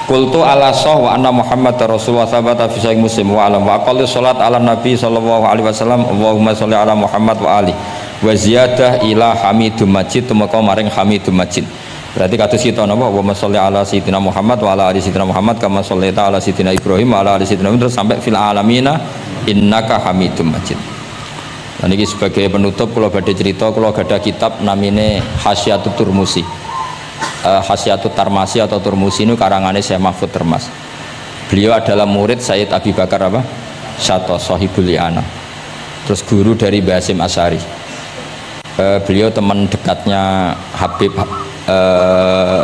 Qultu ala sah wa anna Muhammad Rasulullah sabata fi sahih Muslim wa alam wa aqallu salat ala Nabi sallallahu alaihi wasallam Allahumma sholli ala Muhammad wa ali wa ziyadah ila Hamidum Majid tumeka maring Hamidum Majid. Berarti kados kita napa Allahumma sholli ala sayyidina Muhammad wa ala ali sayyidina Muhammad kama shollaita ala sayyidina Ibrahim wa ala ali sayyidina Ibrahim terus sampai fil alamina innaka Hamidum Majid. Dan ini sebagai penutup kula badhe cerita kula gadah kitab namine Hasyatut Turmusi. Hasyatut Tarmasi atau Turmusi ini karangannya Syekh Mahfud Termas. Beliau adalah murid Sayyid Abi Bakar apa? Syato Sohibul Li'ana. Terus guru dari Mbah Hasyim Asy'ari. Beliau teman dekatnya Habib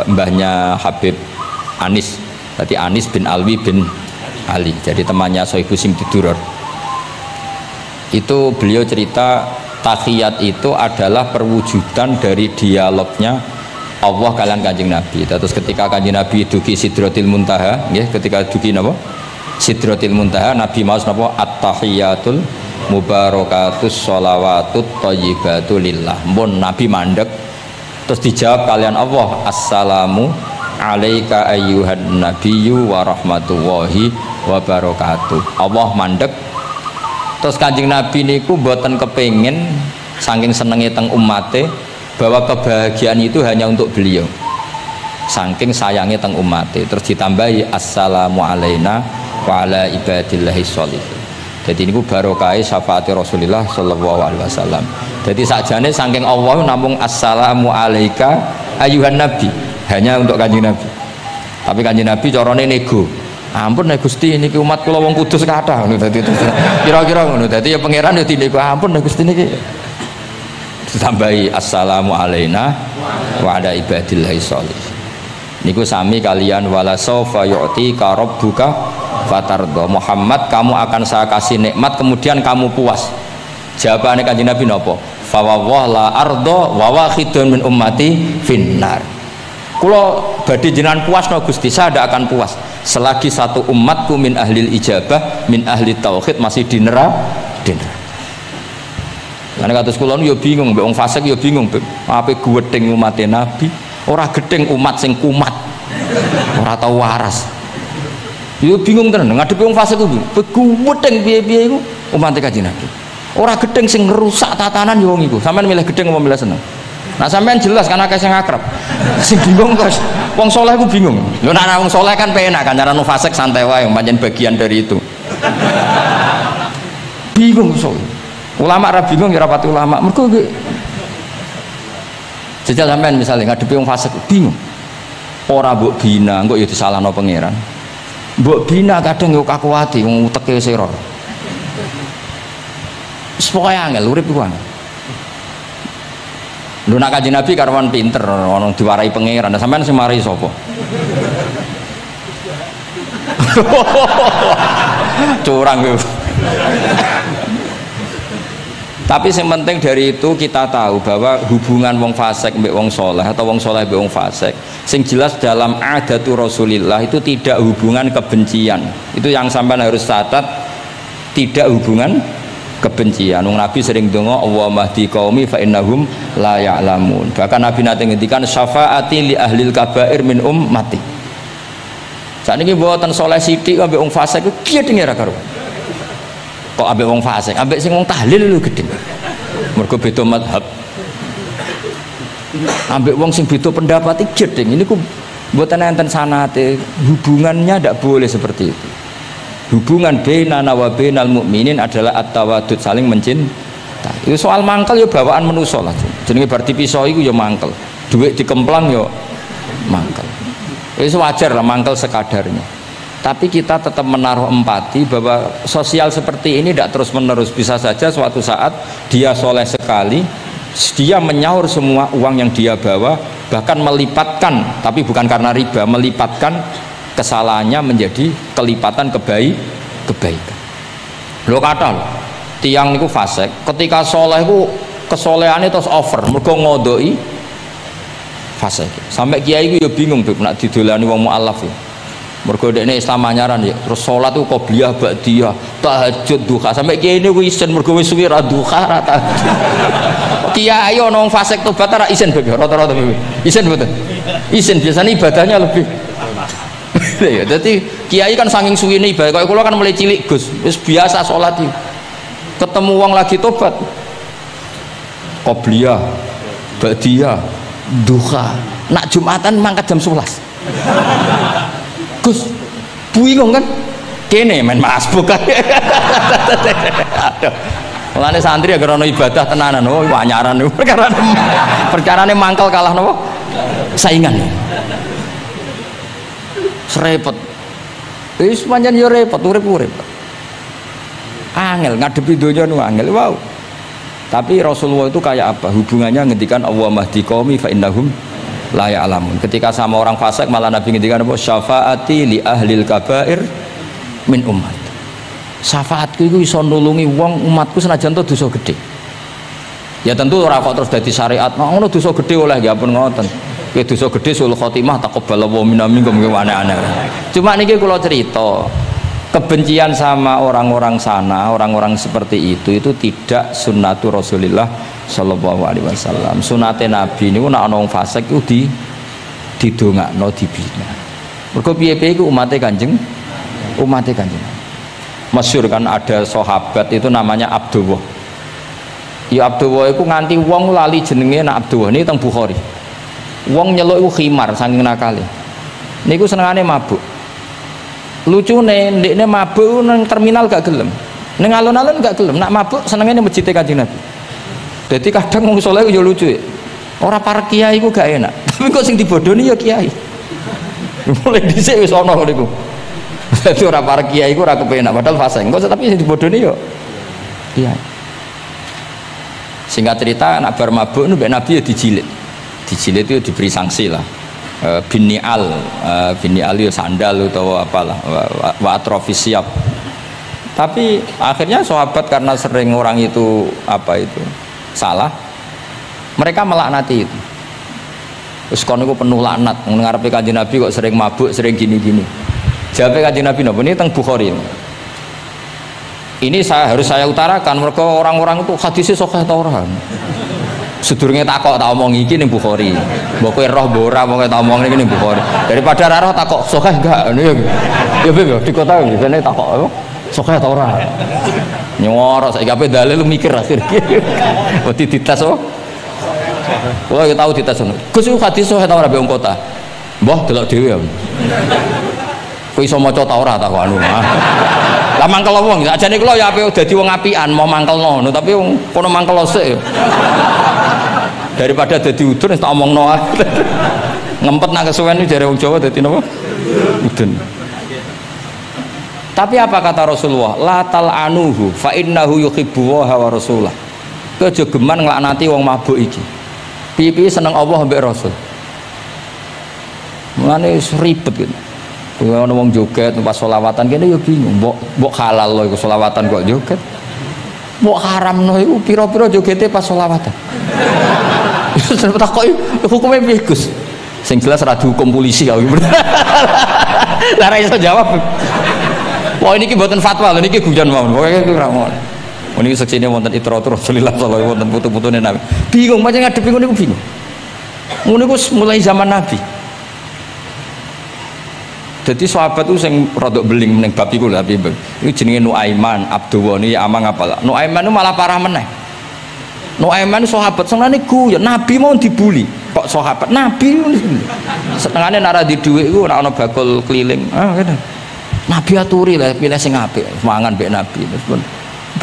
mbahnya Habib Anis. Tadi Anis bin Alwi bin Ali. Jadi temannya Sohibu Simtiduror. Itu beliau cerita tahiyat itu adalah perwujudan dari dialognya Allah kalian Kanjeng Nabi. Terus ketika Kanjeng Nabi duki Sidratil Muntaha, nggih, ketika duki napa? Sidratil Muntaha, Nabi maos napa? At-tahiyatul mubarakatus sholawatut thayyibatu lillah. Mun Nabi mandek terus dijawab kalian Allah, Assalamu alaika ayyuhan nabiyyu wa rahmatullahi wa barakatuh. Allah mandek. Terus Kanjeng Nabi niku mboten kepengin saking senenge teng ummate bahwa kebahagiaan itu hanya untuk beliau, saking sayangnya teng umatnya. Terus ditambahi assalamu alaina wa ala ibadillahi sholihin. Jadi ini barokah syafaat Rasulullah sallallahu alaihi wasallam. Jadi sakjane saking Allah namung assalamu alaika ayuhan nabi, hanya untuk Kanjeng Nabi. Tapi Kanjeng Nabi carane nego. Ampun nek Gusti niki umat kula wong kudus kathah ngono dadi kira-kira ngono. Dadi ya pangeran ya dinego ampun nek Gusti niki ditambahi assalamu alaina wa ala ibadillahi sholih. Niku sami kalian wala saufa yu'tika rabbuka fatardo. Muhammad, kamu akan saya kasih nikmat kemudian kamu puas. Jawabannya Kanjeng Nabi napa? Fa wallah la ardo wa wahidun min ummati finnar. Kula badhe jenengan puas no Gusti, saya tidak akan puas selagi satu umatku min ahlil ijabah min ahli tauhid masih di neraka. Karena kados kula yo bingung, mbek wong fasik yo bingung, ape gedeng umat Nabi, ora gedeng umat sing kumat, ora tau waras. Yo bingung tenan ngadepi wong fasik kuwi, gedeng piye-piye iku umat Kanjeng Nabi. Ora gedeng sing ngerusak tatanan yo wong iku. Sampeyan milih gedeng apa milih seneng? Nah sampean jelas kan akeh sing akrab. Sing bingung kok wong saleh ku bingung. Lho nek wong saleh kan penak kan cara nu fasik santai wae, pancen bagian dari itu. Bingung so. Ulama ra bingung ya rapati ulama. Mergo jajal sampean misalnya ngadepi wong fasik bingung. Ora mbok bina, engko ya disalahno pangeran. Mbok bina kadang yo kakuwati wong uteke sira. Wis pokoke angel urip iku. Lho nak Kanjeng Nabi karwan pinter, ono diwarai pangeran. Sampeyan sing mari sapa? Curang yo. Tapi yang penting dari itu kita tahu bahwa hubungan wong fasik mbek wong soleh atau wong soleh mbek wong fasik, sing jelas dalam adatu Rasulillah itu tidak hubungan kebencian. Itu yang sampean harus catat, tidak hubungan kebencian. Nabi sering donga Allahumma hdi qaumi fa innahum la ya'lamun. Bahkan Nabi nate ngendikan syafaati li ahlil kabair min ummati. Sakniki mboten saleh sithik ambek wong fasik ku gedhe ra karo. Kok ambek wong fasik, ambek sing wong tahlil lho gedhe. Mergo beda mazhab. Ambek wong sing beda pendapat iki gedhe. Ini ku mboten enten sanate, hubungannya ndak boleh seperti itu. Hubungan bainana wa bainal mukminin adalah at-tawaddud, saling mencintai. Itu soal mangkel ya bawaan manusa lah. Jenenge bar dipisah iku ya mangkel. Duit dikemplang ya mangkel. Itu wajar lah mangkel sekadarnya. Tapi kita tetap menaruh empati bahwa sosial seperti ini tidak terus menerus. Bisa saja suatu saat dia soleh sekali, dia menyaur semua uang yang dia bawa, bahkan melipatkan, tapi bukan karena riba, melipatkan kesalahannya menjadi kelipatan kebaikan. Lo kata lo, tiang niku fasik, ketika soleh ku kesolehannya terus over, mergo ngodoi fasik. Sampai kiai ku ya bingung beb nak didolani wong mualaf ya. Mergo dekne Islam anyaran ya, terus salat ku qobliyah ba'diyah, tahajud duha. Sampai kiai niku isen mergo wis suwi ra duha ra tahajud. Kiai ana wong fasik tobat ra isen beb rata-rata beb. Isen mboten. Isen biasanya ibadahnya lebih. Ya, jadi kiai kan saking suwine ibadah. Kayak kula kan mulai cilik Gus, wis biasa salat iki. Ketemu wong lagi tobat. Qobliyah, ba'diyah, duha. Nak Jumatan mangkat jam 11. Gus, bingung kan? Kene main masbuk kan. Mulane santri agar ono ibadah tenanan, oh anyaran perkarane mangkel kalah napa? Saingan. Repot. Wis pancen yo repot, urip-urip. Angel ngadepi donya nu angel. Wow. Tapi Rasulullah itu kayak apa? Hubungannya ngendikan Allahumma hdi qaumi fa innahum la ya'lamun. Ketika sama orang fasik malah Nabi ngendikan apa? Syafaati li ahlil kabair min ummat. Syafaatku iku iso nulungi wong umatku senajan to dosa gedhe. Ya tentu ora kok terus dadi syariat. Ngono dosa gedhe oleh ya pun ngoten. Kowe dosa gedhe sul khotimah taqabbalallahu minna minkum aneh-aneh. Cuma niki kula cerita, kebencian sama orang-orang sana, orang-orang seperti itu tidak sunnatur Rasulillah sallallahu alaihi wasallam. Sunate Nabi niku nek ana wong fasik iku didongakno dibina. Mergo piye-piye iku umate Kanjeng. Masyhur kan ada sahabat itu namanya Abdullah. Ya Abdullah iku nganti wong lali jenenge nak Abdullah ini teng Bukhari. Wong nyeluk iku khimar saking nakale. Niku senengane mabuk. Lucune ndekne mabuk nang terminal gak gelem. Ning alun-alun gak gelem. Nak mabuk senengane masjid Kanjeng Nabi. Jadi kadang wong saleh yo lucu ya. Ora para kiai iku gak enak. Tapi kok sing dibodoni ya kiai. Mulai dhisik wis ana niku. Dadi ora para kiai iku ora kepenak padahal fase. Engko tapi sing dibodoni yo kiai. Singkat cerita anak bar mabuk nu Nabi ya dijilid. Dijilid itu diberi sanksi lah. Binial itu sandal atau apalah wa atrofis siap. Tapi akhirnya sahabat karena sering orang itu salah, mereka melaknati itu. Terus kon niku penuh laknat ngarepe Kanjeng Nabi kok sering mabuk, sering gini-gini. Jawabe Kanjeng Nabi napa ini teng Bukhari. Ini harus saya utarakan mereka orang-orang itu hadisnya sahih ta ora. Sedurunge takok tak omong iki ning Bukhari. Mbok kowe roh mbok ora pokoke tak omong iki ning Bukhari. Daripada ra roh takok sahih enggak ngono ya. Ya piye di kota biasane takok apa? Sahih ta ora. Nyoro saiki ape dalil lu mikir akhir iki. Wedi dites oh. Kula ya tau dites ngono. Gus iku hadis sahih ta ora be wong kota. Mbah delok dhewe ya. Kowe iso maca ta ora takok anu. Lah mangkel wong ajane kula ya ape dadi wong apian mau mangkelno tapi wong kono mangkel sik. Daripada dadi udun tak omongno ngempet nak kesuwen iki jare wong Jawa dadi napa udun. Tapi apa kata Rasulullah? La tal'anuhu fa innahu yuhibbu wa rasulah. Aja geman nglaknati wong mabuk iki. Piye-piye seneng Allah mbek Rasul. Mulane ribet gitu. Kalau orang joget pas sholawatan kene ya bingung. Mbok halal lho iku sholawatan kok joget. Mbok haram lho iku pira-pira jogete pas sholawatan. Terus takoki hukume piye Gus? Sing jelas ora dihukum polisi kok. Lah ra iso jawab. Wah niki mboten fatwa lho niki guyon mawon. Pokoke iku ora ngono. Niki seksine wonten Itratur Rasulillah sallallahu alaihi wonten putu-putune Nabi. Bingung macam ngadepi ngono niku bingung. Ngono niku mulai zaman Nabi. Jadi sahabat itu sing rodok beling ning bab iku lho Abi. Iku jenenge Nuaiman, Abdullah niki amang apalah. Nuaiman itu malah parah meneh. Nuaiman sahabat senengane guyon, Nabi mau dibuli. Kok sahabat Nabi senengane nara di dhuwit iku ora ana bakul keliling. Ah ngene. Nabi aturi lah pilih sing apik, mangan mbek Nabi terus pun.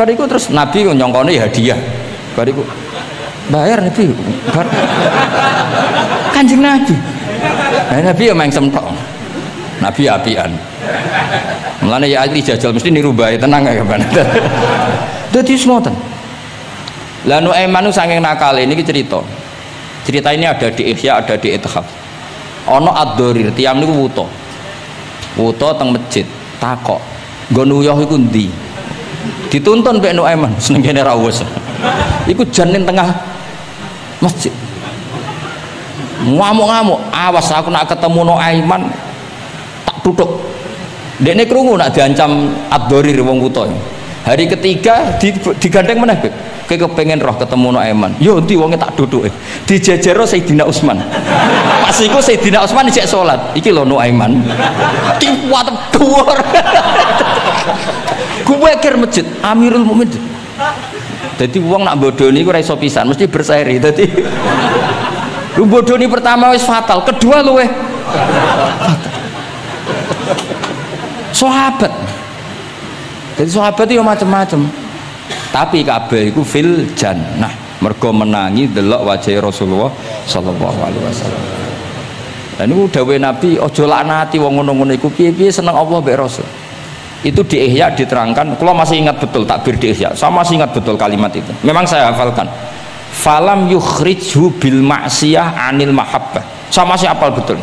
Bariku terus Nabi nyongkone hadiah. Bariku bayar Nabi. Kanjeng Nabi. Nah, Nabi ya main semtok. Nabi apian. Mulane ya ali jajal mesti niru bae tenang ya kan. Dadi semoten. Lah Nuaiman nu saking nakale niki cerita. Cerita ini ada di Ihya, ada di Ithaf. Ana ad-Dharir, tiyang niku wuta. Wuta teng masjid, takok. Nggo nuyuh iku ndi? Dituntun mbek Nuaiman, seneng kene ra wis. Iku jan ning tengah masjid. Ngamuk-ngamuk, awas aku nak ketemu Nuaiman tutuk. Dekne krungu nak diancam ad-Dharir wong wuta. Hari ketiga digandeng meneh, Beb. Kowe kepengin roh ketemu Nuaiman. Yo endi wonge tak duduke. Dijejero Sayyidina Utsman. Pas iku Sayyidina Utsman isih salat. Iki lho Nuaiman. Kuat dhuwur. Kuwe kir masjid Amirul Mukminin. Dadi wong nak bodoni iku ora iso pisan, mesti berseri. Dadi lu bodoni pertama wis fatal, kedua luweh fatal. Sahabat. Jadi sahabat itu macam-macam. Tapi kabeh iku fil jannah. Mergo menangi delok wajah Rasulullah sallallahu alaihi wasallam. Lah niku dawuhe Nabi aja laknati wong ngono-ngono iku piye-piye seneng Allah mbek Rasul. Itu di Ihya diterangkan, kalau masih ingat betul takbir di Ihya. Saya masih ingat betul kalimat itu. Memang saya hafalkan. Falam yukhrijhu bil ma'siyah anil mahabbah. Saya masih hafal betul.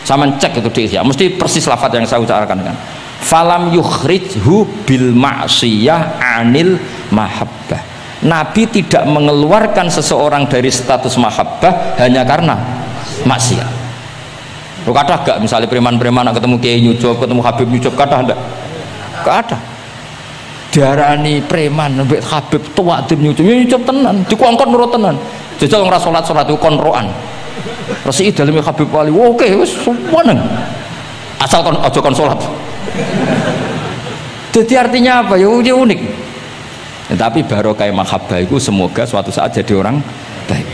Saya mencek itu di Ihya. Mesti persis lafaz yang saya ucapkan kan. Falam yukhrijhu bil ma'siyah anil mahabbah. Nabi tidak mengeluarkan seseorang dari status mahabbah hanya karena maksiat. Lu kata gak misalnya preman-preman ketemu Kiai nyucup, ketemu Habib nyucup, kata enggak? Gak ada. Diarani preman mbek Habib tua dem nyucup, ya nyucup tenan, dikongkon nurut tenan. Jajal ora salat-salat itu kontroan. Resi daleme Habib wali, oke wis seneng. Asal kon aja kon salat. Jadi artinya apa? Ya unik. Tapi barokah mahabbah itu semoga suatu saat jadi orang baik.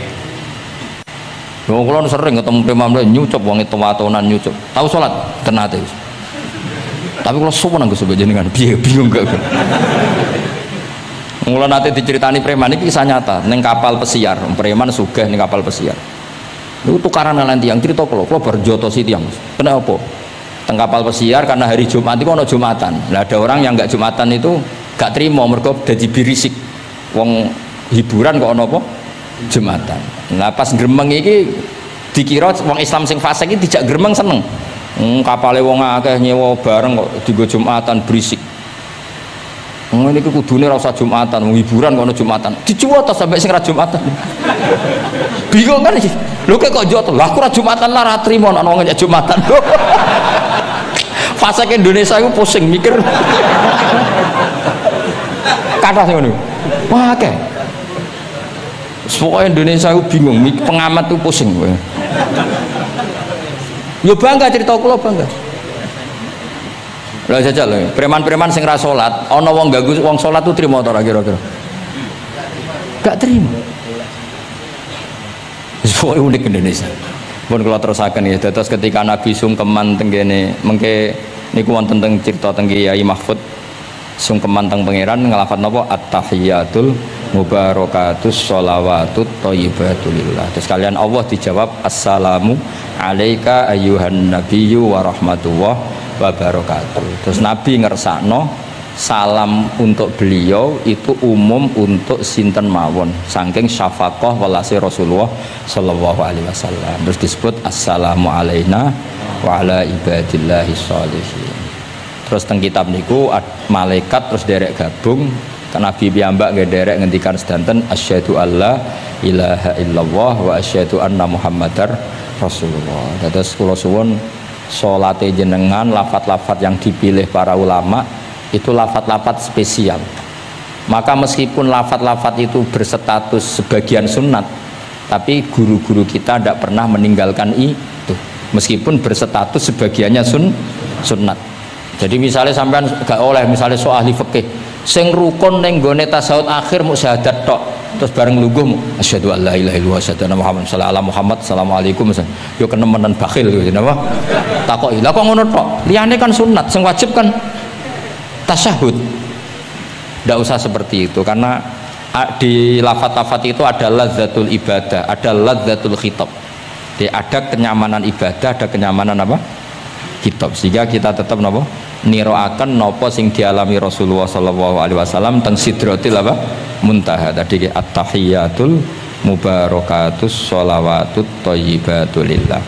Wong kula sering ketemu preman nyucup wong tua-tuanan nyucup. Tahu salat tenate. Tapi kalau sopan aku sebagai jenengan bingung gak? Mulai nanti diceritani preman ini kisah nyata. Neng kapal pesiar, preman sugih neng kapal pesiar. Itu tukaran nanti yang cerita kalau berjoto sih tiang. Kenapa? Teng kapal pesiar karena hari Jumat itu ada Jumatan. Nah ada orang yang nggak Jumatan itu gak terima mereka jadi birisik. Wong hiburan kok ono apa? Jumatan. Nah pas gremeng ini dikira wong Islam sing fasik ini tidak gremeng seneng. Kapale wong akeh nyewa bareng kok dienggo Jumatan berisik. Ini kudune ora usah Jumatan, hiburan kok ono Jumatan. Dicuwot sampai sing ra Jumatan. Bingung kan iki. Lho kok joto. Lah aku ra Jumatan lah ra trimo nek wong ngejak Jumatan. Fase ke Indonesia iku pusing mikir. Kathah sing ngono. Wah akeh. Pokoke Indonesia iku bingung, pengamat tuh pusing kowe. Yo bangga cerita kula bangga. Lah jajal lho, preman-preman sing ra salat, ana wong ganggu wong salat tuh trimo ta ora kira-kira? Gak trimo. Wis pokoke unik Indonesia. Pun kula terusaken ya, dados ketika Nabi sungkeman teng kene mengke niku wonten teng cerita teng Kiai Mahfud sungkeman teng pangeran ngelafat napa at-tahiyatul mubarakatus sholawatut thayyibatulillah. Terus kalian Allah dijawab assalamu alaika ayyuhan nabiyyu wa rahmatullah wa barakatuh. Terus Nabi ngersakno salam untuk beliau itu umum untuk sinten mawon saking syafaqah welase Rasulullah sallallahu alaihi wasallam. Terus disebut assalamu alaina wa ala ibadillahi sholihin. Terus teng kitab niku malaikat terus derek gabung Nabi piyambak nggih derek ngendikan sedanten asyhadu alla ilaha illallah wa asyhadu anna muhammadar rasulullah. Dados kula suwun salate jenengan lafat-lafat yang dipilih para ulama itu lafat-lafat spesial. Maka meskipun lafat-lafat itu berstatus sebagian sunat, tapi guru-guru kita tidak pernah meninggalkan itu meskipun berstatus sebagiannya sunnat. Jadi misalnya sampean gak oleh misalnya soal ahli fikih sing rukun ning gone tasawuf akhir mu syahadat tok terus bareng lungguh asyhadu alla ilaha illallah asyhadu anna muhammad sallallahu Muhammad assalamualaikum yo kenemenan bakhil yo napa takoki lha kok ngono tok liyane kan sunat sing wajib kan tasyahud. Tidak usah seperti itu karena di lafat-lafat itu ada lazzatul ibadah, ada lazzatul khitab. Jadi ada kenyamanan ibadah, ada kenyamanan apa? Khitab. Sehingga kita tetap napa? Niroaken napa sing dialami Rasulullah sallallahu alaihi wasallam teng sidratil apa? Muntaha. Tadi at-tahiyatul mubarakatus sholawatut thayyibatulillah.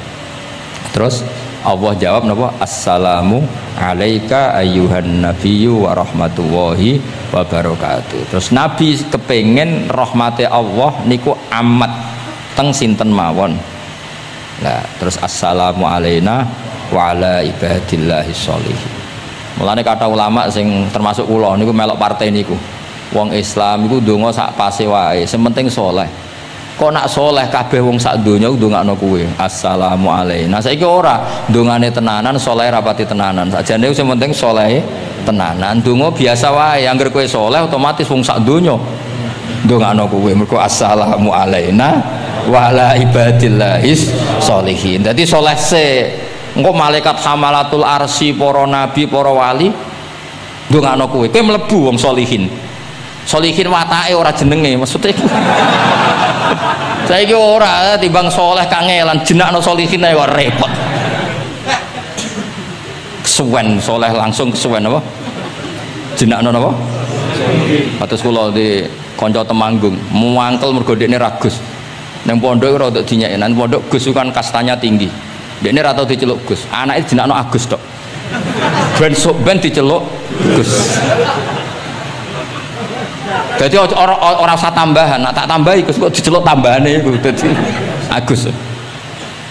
Terus Allah jawab napa? Assalamu alaika ayyuhan nabiyyu wa rahmatullahi wa barakatuh. Terus Nabi kepengen rahmate Allah niku amat teng sinten mawon. Nah, terus assalamu alaina wa ala ibadillahi sholihin. Mulane kata ulama sing termasuk kula niku melok partai niku. Wong Islam iku ndonga sak pase wae, sing penting saleh. Kok nak soleh kabeh wong sak donya ndongakno kuwe assalamu alaina. Saiki ora ndongane tenanan soleh rapati tenanan sajane sing penting soleh tenanan ndonga biasa wae angger kowe soleh otomatis wong sak donya ndongakno kuwe mergo assalamu alaina wa ala ibadillahis sholihin. Dadi soleh se engko malaikat hamalatul arsy para nabi para wali ndongakno kuwe kowe mlebu wong sholihin. Sholihin watake ora jenenge maksudnya saiki ora timbang soleh kangelan jenakno sholihin ae kok repot. Kesuwen soleh langsung kesuwen apa? Jenakno napa? Atus kula di kanca Temanggung, muangkel mergo dekne ragus. Ning pondok ora untuk dinyek, nang pondok Gus kan kastanya tinggi. Dekne ra tau diceluk Gus, anake jenakno Agus tok. Ben diceluk Gus. Jadi orang usah tambahan, nak tak tambahi Gus kok diceluk tambahane iku dadi Agus.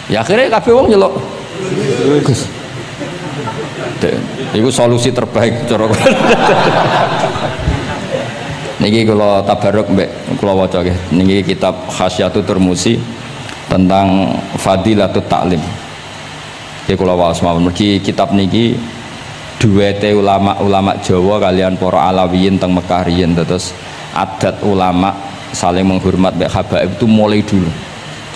Ya akhirnya kabeh wong nyeluk Gus. Iku solusi terbaik cara. Niki kula tabarruk mbek kula waca nggih. Niki kitab Khasyatul Turmusi tentang Fadilatut Ta'lim. Niki kula waos mawon mergi kitab niki duwete ulama-ulama Jawa kalian para Alawiyin teng Mekah riyen terus adat ulama saling menghormat mbek habaib itu mulai dulu.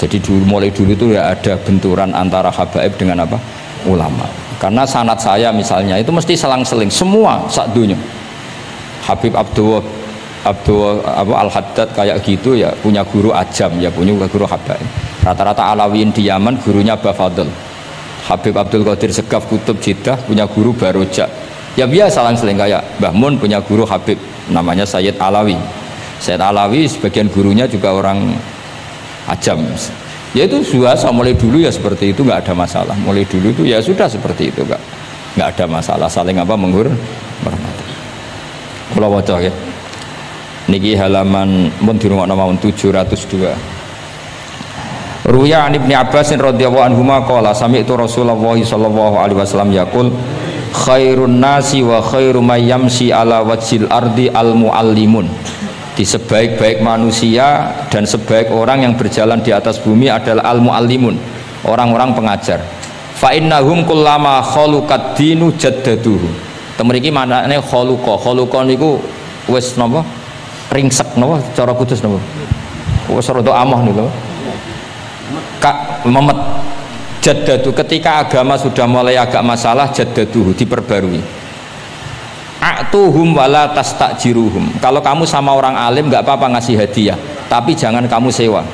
Jadi mulai dulu itu ya ada benturan antara habaib dengan apa? Ulama. Karena sanad saya misalnya itu mesti selang-seling semua sak dunya. Habib Abdul Al-Haddad kayak gitu ya punya guru ajam ya punya guru habaib. Rata-rata Alawiyin di Yaman gurunya Bafadl. Habib Abdul Qadir Segaf Kutub Jeddah punya guru Baroja. Ya biasa selang-seling kayak Mbah Mun punya guru Habib namanya Sayyid Alawi. Sayyid Alawi sebagian gurunya juga orang ajam. Ya itu biasa mulai dulu ya seperti itu nggak ada masalah. Mulai dulu itu ya sudah seperti itu nggak ada masalah saling apa menghormati. Kula waca ya. Niki halaman mun dirungokno mawon 702. Ruya an Ibnu Abbas radhiyallahu anhu qala sami'tu Rasulullah sallallahu alaihi wasallam yaqul khairun nasi wa khairu may yamshi ala wajhil ardi al muallimun. Di sebaik-baik manusia dan sebaik orang yang berjalan di atas bumi adalah al muallimun, orang-orang pengajar. Fa innahum kullama khaluqad dinu jaddaduhu. Temriki manane khaluqa niku wis napa ringsek napa cara kudus napa wis rada amah niku memet jaddadu ketika agama sudah mulai agak masalah jaddadu diperbarui a'tuhum wala tastajiruhum. Kalau kamu sama orang alim nggak apa-apa ngasih hadiah tapi jangan kamu sewa.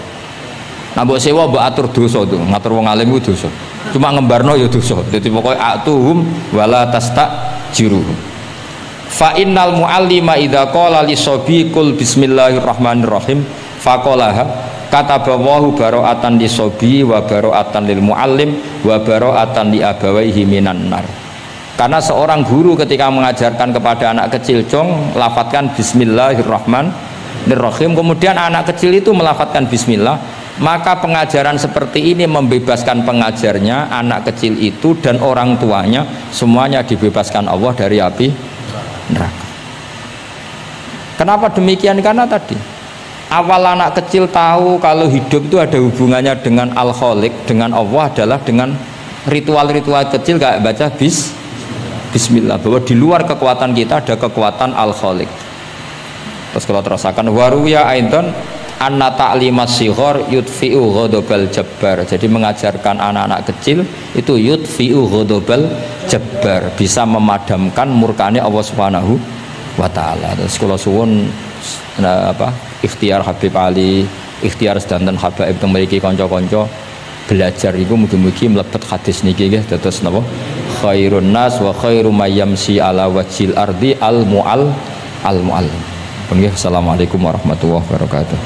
Nah mbok sewa mbok atur dosa tuh ngatur wong alim itu dosa cuma ngembarno ya dosa. Jadi pokoknya a'tuhum wala tastajiruhum. Fa innal muallima idza qala li sobi kul bismillahirrahmanirrahim faqalaha katabawahu baro'atan li sobi wa baro'atan lil muallim wa baro'atan li abawaihi minan nar. Karena seorang guru ketika mengajarkan kepada anak kecil, jong lafadzkan bismillahirrahmanirrahim, kemudian anak kecil itu melafatkan bismillah, maka pengajaran seperti ini membebaskan pengajarnya, anak kecil itu dan orang tuanya, semuanya dibebaskan Allah dari api neraka. Kenapa demikian? Karena tadi awal anak kecil tahu kalau hidup itu ada hubungannya dengan Al-Khaliq, dengan Allah, adalah dengan ritual-ritual kecil kayak baca bismillah, bahwa di luar kekuatan kita ada kekuatan Al-Khaliq. Terus kalau terasakan waruya aidan anna ta'limas sighar yudfi'u ghadabal jabbar. Jadi mengajarkan anak-anak kecil itu yudfi'u ghadabal jabbar, bisa memadamkan murkane Allah Subhanahu wa taala. Terus kula suwun ikhtiar Habib Ali, ikhtiar sedanten habaib teng mriki kanca-kanca belajar iku mugi-mugi mlebet hadis niki nggih dados napa khairun nas wa khairu mayyamsi ala wajhil ardi al muallim. Assalamualaikum warahmatullahi wabarakatuh.